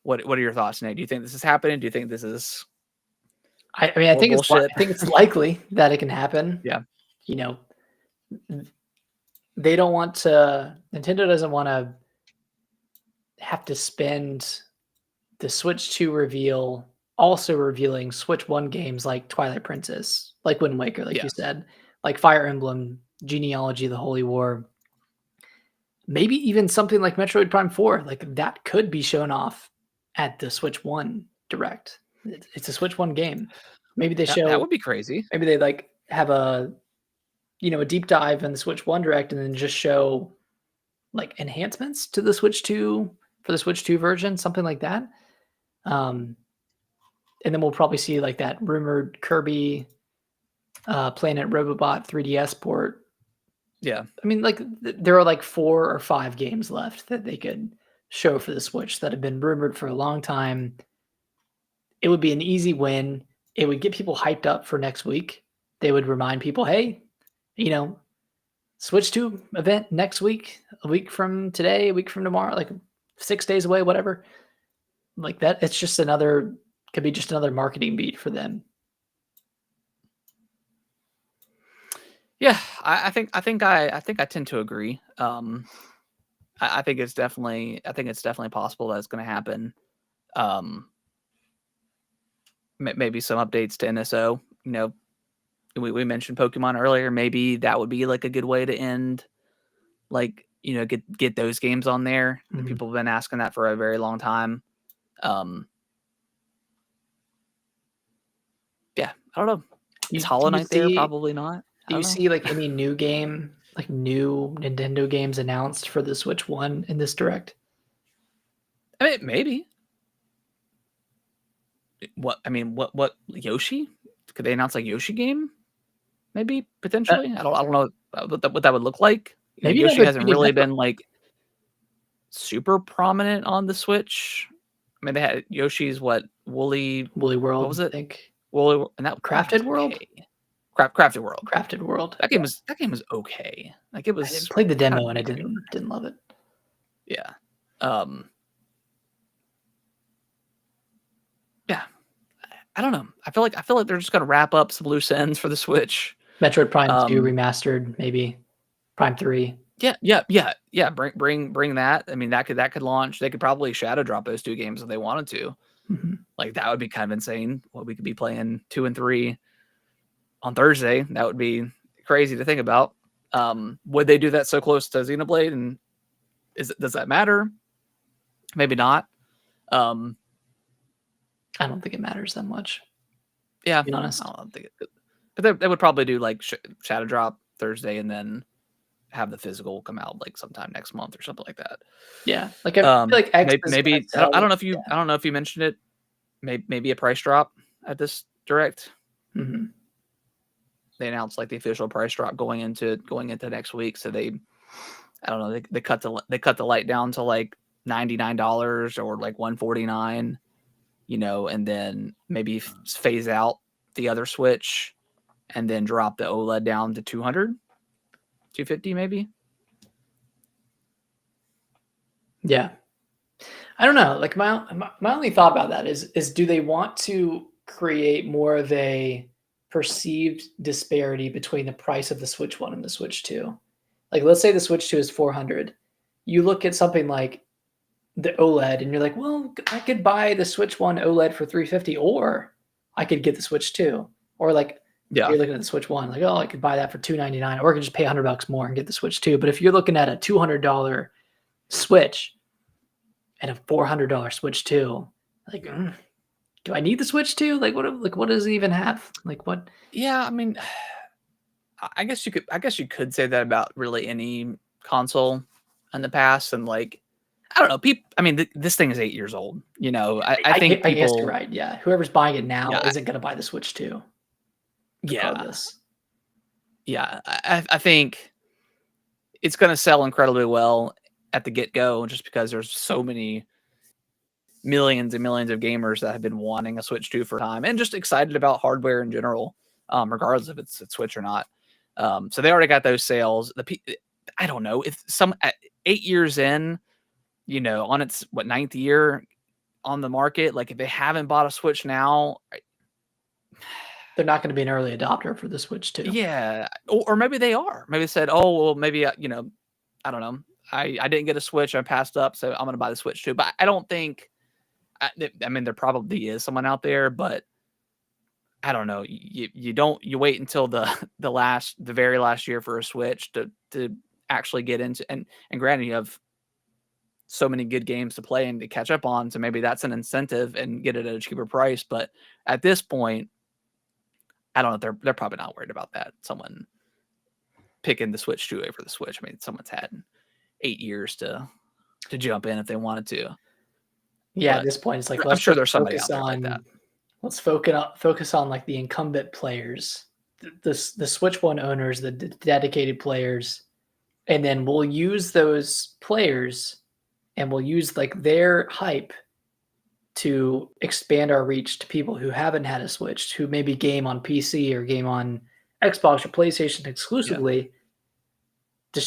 What are your thoughts, Nate? Do you think this is happening? Do you think this is I mean, I think it's likely that it can happen. Yeah. They don't want to, Nintendo doesn't want to have to spend the Switch 2 reveal also revealing Switch 1 games like Twilight Princess, like Wind Waker, like you said, like Fire Emblem, Genealogy, The Holy War. Maybe even something like Metroid Prime 4, like that could be shown off at the Switch 1 Direct. It's a Switch 1 game. Maybe they show that would be crazy. Maybe they like have a deep dive in the Switch 1 Direct and then just show like enhancements to the Switch 2 for the Switch 2 version, something like that. And then we'll probably see like that rumored Kirby Planet Robobot 3DS port. Yeah. I mean, like there are like 4 or 5 games left that they could show for the Switch that have been rumored for a long time. It would be an easy win. It would get people hyped up for next week. They would remind people, hey, Switch 2 event next week, a week from today, a week from tomorrow, like 6 days away, whatever. Like that, it's just could be just another marketing beat for them. Yeah, I think I tend to agree. I think it's definitely possible that it's going to happen. Maybe some updates to NSO. We mentioned Pokemon earlier. Maybe that would be like a good way to end. Like get those games on there. Mm-hmm. People have been asking that for a very long time. Yeah, I don't know. Is Hollow Knight there? Probably not. Do you see like any new game, like new Nintendo games announced for the Switch 1 in this Direct? I mean, maybe. What Yoshi? Could they announce like Yoshi game? Maybe potentially. I don't know what that would look like. Maybe Yoshi hasn't really been like super prominent on the Switch. I mean, they had Yoshi's Woolly World. What was it? I think Woolly and that Crafted World. Okay. Crafted World. Crafted World. That game was okay. Like it was. I played the demo and I didn't love it. Yeah. Yeah. I don't know. I feel like they're just gonna wrap up some loose ends for the Switch. Metroid Prime 2 remastered, maybe Prime 3. Yeah. Bring that. I mean, that could launch. They could probably shadow drop those 2 games if they wanted to. Mm-hmm. Like that would be kind of insane. What we could be playing 2 and 3 on Thursday. That would be crazy to think about. Would they do that so close to Xenoblade? And does that matter? Maybe not. I don't think it matters that much. Yeah, to be honest. I don't think it. But they would probably do like shadow drop Thursday and then have the physical come out like sometime next month or something like that. Yeah, like I feel like X maybe I don't know if you mentioned it. Maybe a price drop at this Direct. Mm-hmm. announced like the official price drop going into next week. So I don't know, they cut the light down to like $99 or like $149, and then maybe phase out the other Switch and then drop the OLED down to 200, 250 maybe. Yeah. I don't know. Like my only thought about that is do they want to create more of a perceived disparity between the price of the Switch 1 and the Switch 2? Like, let's say the Switch 2 is 400. You look at something like the OLED and you're like, well, I could buy the Switch 1 OLED for 350, or I could get the Switch 2. Or like, Yeah, you're looking at the Switch 1, like, oh, I could buy that for $299, or I could just pay $100 more and get the Switch 2. But if you're looking at a $200 Switch and a $400 Switch 2, like, do I need the Switch 2? Like, what does it even have? Like, what? yeah. I mean, I guess you could say that about really any console in the past, and like, I don't know, people. I mean, this thing is 8 years old. I think I guess you're people. right. Yeah, whoever's buying it now Yeah, isn't going to buy the Switch 2, yeah, regardless. yeah. I think it's going to sell incredibly well at the get go, just because there's so many millions and millions of gamers that have been wanting a Switch 2 for time and just excited about hardware in general, regardless if it's a Switch or not. So they already got those sales. I don't know if some 8 years in, on its ninth year on the market, like if they haven't bought a Switch now, They're not going to be an early adopter for the Switch 2. yeah, or maybe they are. Maybe they said, oh well, maybe I don't know. I didn't get a Switch, I passed up, so I'm gonna buy the Switch 2. But I don't think. I mean, there probably is someone out there, but I don't know. You wait until the very last year for a Switch to actually get into, and granted, you have so many good games to play and to catch up on, so maybe that's an incentive and get it at a cheaper price. But at this point, I don't know. They're probably not worried about that. Someone picking the Switch 2 over the Switch. I mean, someone's had 8 years to jump in if they wanted to. Yeah, But at this point, it's like, I'm sure there's somebody out there like that. Let's focus on like the incumbent players, the Switch 1 owners, the dedicated players, and then we'll use those players and we'll use like their hype to expand our reach to people who haven't had a Switch, who maybe game on PC or game on Xbox or PlayStation exclusively. Yeah.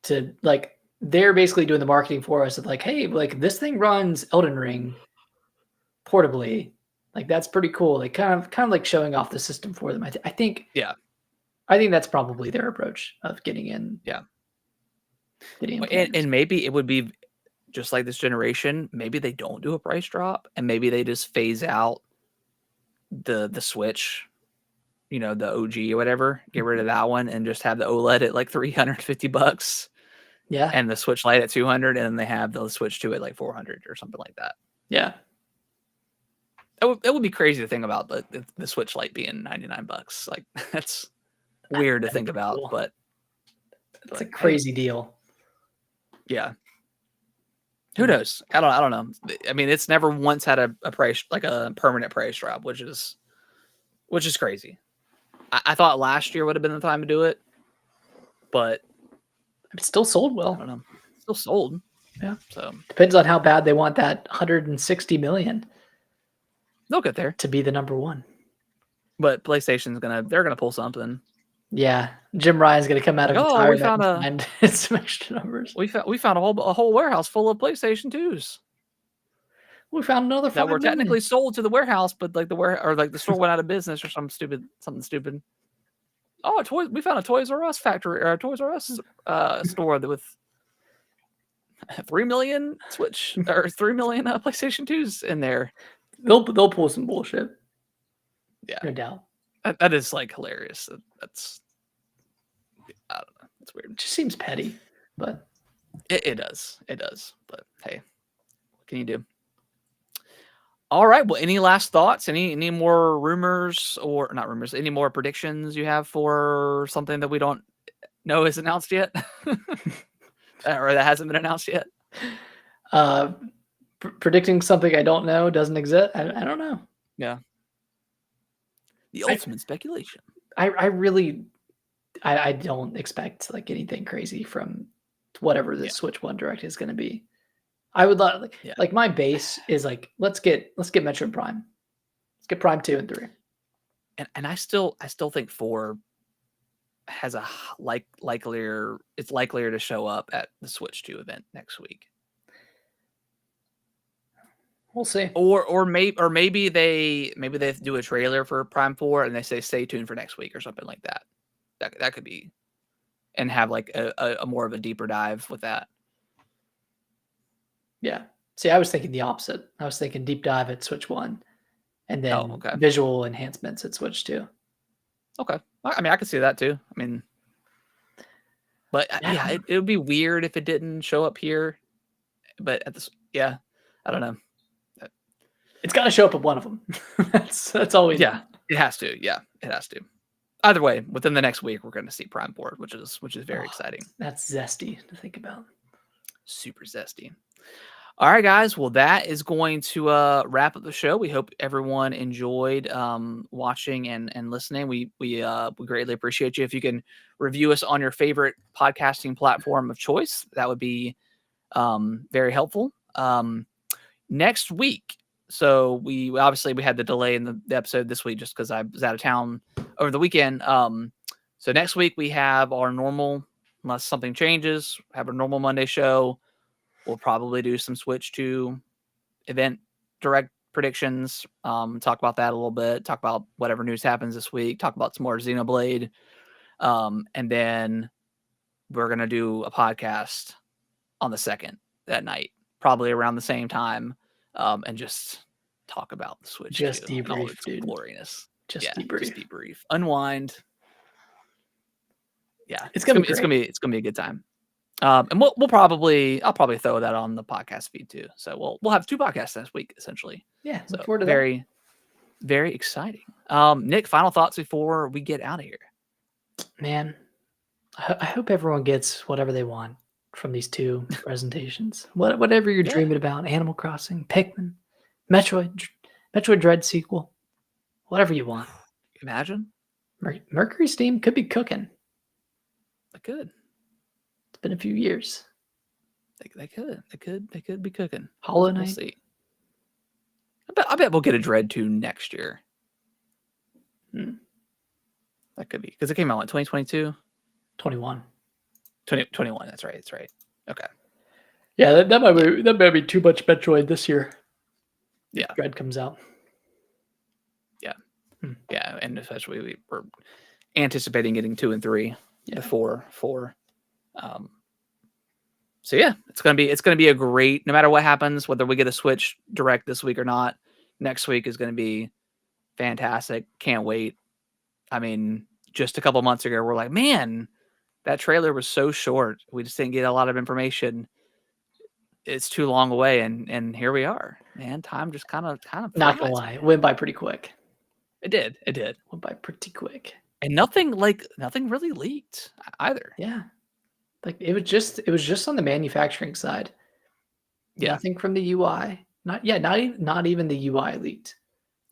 To like, they're basically doing the marketing for us of like, hey, like this thing runs Elden Ring portably. Like, that's pretty cool. Like kind of like showing off the system for them. I think that's probably their approach of getting in. Yeah. And maybe it would be just like this generation. Maybe they don't do a price drop, and maybe they just phase out the Switch, the OG or whatever, get rid of that one and just have the OLED at like $350. Yeah. And the Switch Lite at 200, and then they have the Switch 2 at like 400 or something like that. Yeah. It would be crazy to think about the Switch Lite being $99. Like, that's weird to think about, cool. but it's a crazy deal. Yeah. Who knows? I don't know. I mean, it's never once had a price, like a permanent price drop, which is crazy. I thought last year would have been the time to do it, but it still sold well. I don't know. It's still sold. Yeah. So depends on how bad they want that 160 million. They'll get there to be the number one. But PlayStation's they're gonna pull something. Yeah, Jim Ryan's gonna come out of retirement and find some extra numbers. We found a whole warehouse full of PlayStation 2s. We found another that were technically sold to the warehouse, but like the store went out of business or something stupid. Oh, we found a Toys R Us factory or a Toys R Us store with 3 million Switch or 3 million PlayStation 2s in there. They'll pull some bullshit. Yeah, no doubt. That is like hilarious. That's I don't know. It's weird. It just seems petty, but it does. It does. But hey, what can you do? All right. Well, any last thoughts? Any more rumors or not rumors? Any more predictions you have for something that we don't know is announced yet, or that hasn't been announced yet? Predicting something I don't know doesn't exist. I don't know. Yeah. The ultimate speculation. I really I don't expect like anything crazy from whatever the Yeah. Switch One Direct is going to be. I would Yeah. like my base is like let's get Metroid Prime. Let's get Prime 2 and 3. And I still think 4 has a it's likelier to show up at the Switch 2 event next week. We'll see. Or maybe they do a trailer for Prime 4 and they say stay tuned for next week or something like that. That could be, and have like a more of a deeper dive with that. Yeah. See, I was thinking the opposite. I was thinking deep dive at Switch 1 and then visual enhancements at Switch 2. Okay. I mean, I could see that too. I mean, but yeah, it would be weird if it didn't show up here. But at this, yeah, I don't know. It's got to show up at one of them. that's always. Yeah, it has to. Yeah, it has to. Either way, within the next week, we're going to see Prime 4, which is very exciting. That's zesty to think about. Super zesty. All right, guys. Well, that is going to wrap up the show. We hope everyone enjoyed watching and listening. We greatly appreciate you. If you can review us on your favorite podcasting platform of choice, that would be very helpful. Next week, so we had the delay in the episode this week just because I was out of town over the weekend. So next week we have our normal, unless something changes, have a normal Monday show. We'll probably do some Switch 2 event direct predictions. Talk about that a little bit. Talk about whatever news happens this week. Talk about some more Xenoblade. And then we're going to do a podcast on the 2nd that night, probably around the same time, and just talk about the Switch. Just debrief, dude. Gloriness. Just debrief. Unwind. Yeah, it's gonna be a good time. And I'll probably throw that on the podcast feed too. So we'll have 2 podcasts this week essentially. Yeah, so look forward to very, very exciting. Nick, final thoughts before we get out of here. Man, I hope everyone gets whatever they want from these 2 presentations. Whatever you're dreaming about, Animal Crossing, Pikmin, Metroid Dread sequel, whatever you want. Imagine Mercury Steam could be cooking. They could. It's been a few years. They could be cooking. Hollow Knight. We'll see. I bet we'll get a Dread 2 next year. That could be because it came out in 2022. 21. 2021. That's right. Okay. Yeah, that might be too much Metroid this year. Yeah. Dread comes out. Yeah. Yeah, and especially we're anticipating getting 2 and 3 before 4. So yeah, it's gonna be a great. No matter what happens, whether we get a Switch Direct this week or not, next week is gonna be fantastic. Can't wait. I mean, just a couple months ago, we're like, man, that trailer was so short. We just didn't get a lot of information. It's too long away, and here we are. Man, time just kind of. Not gonna lie, it went by pretty quick. It did. Went by pretty quick. And nothing really leaked either. Yeah. Like it was just on the manufacturing side. Yeah. Nothing from the UI. Not even the UI leaked.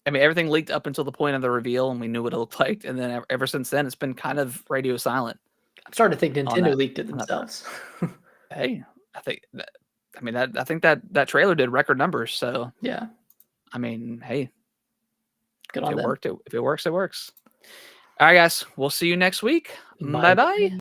I mean, everything leaked up until the point of the reveal, and we knew what it looked like. And then ever since then, it's been kind of radio silent. I'm starting to think Nintendo leaked it themselves. Hey, I think that trailer did record numbers. So yeah. I mean, hey, good on them. If it works, it works. All right, guys. We'll see you next week. Bye bye.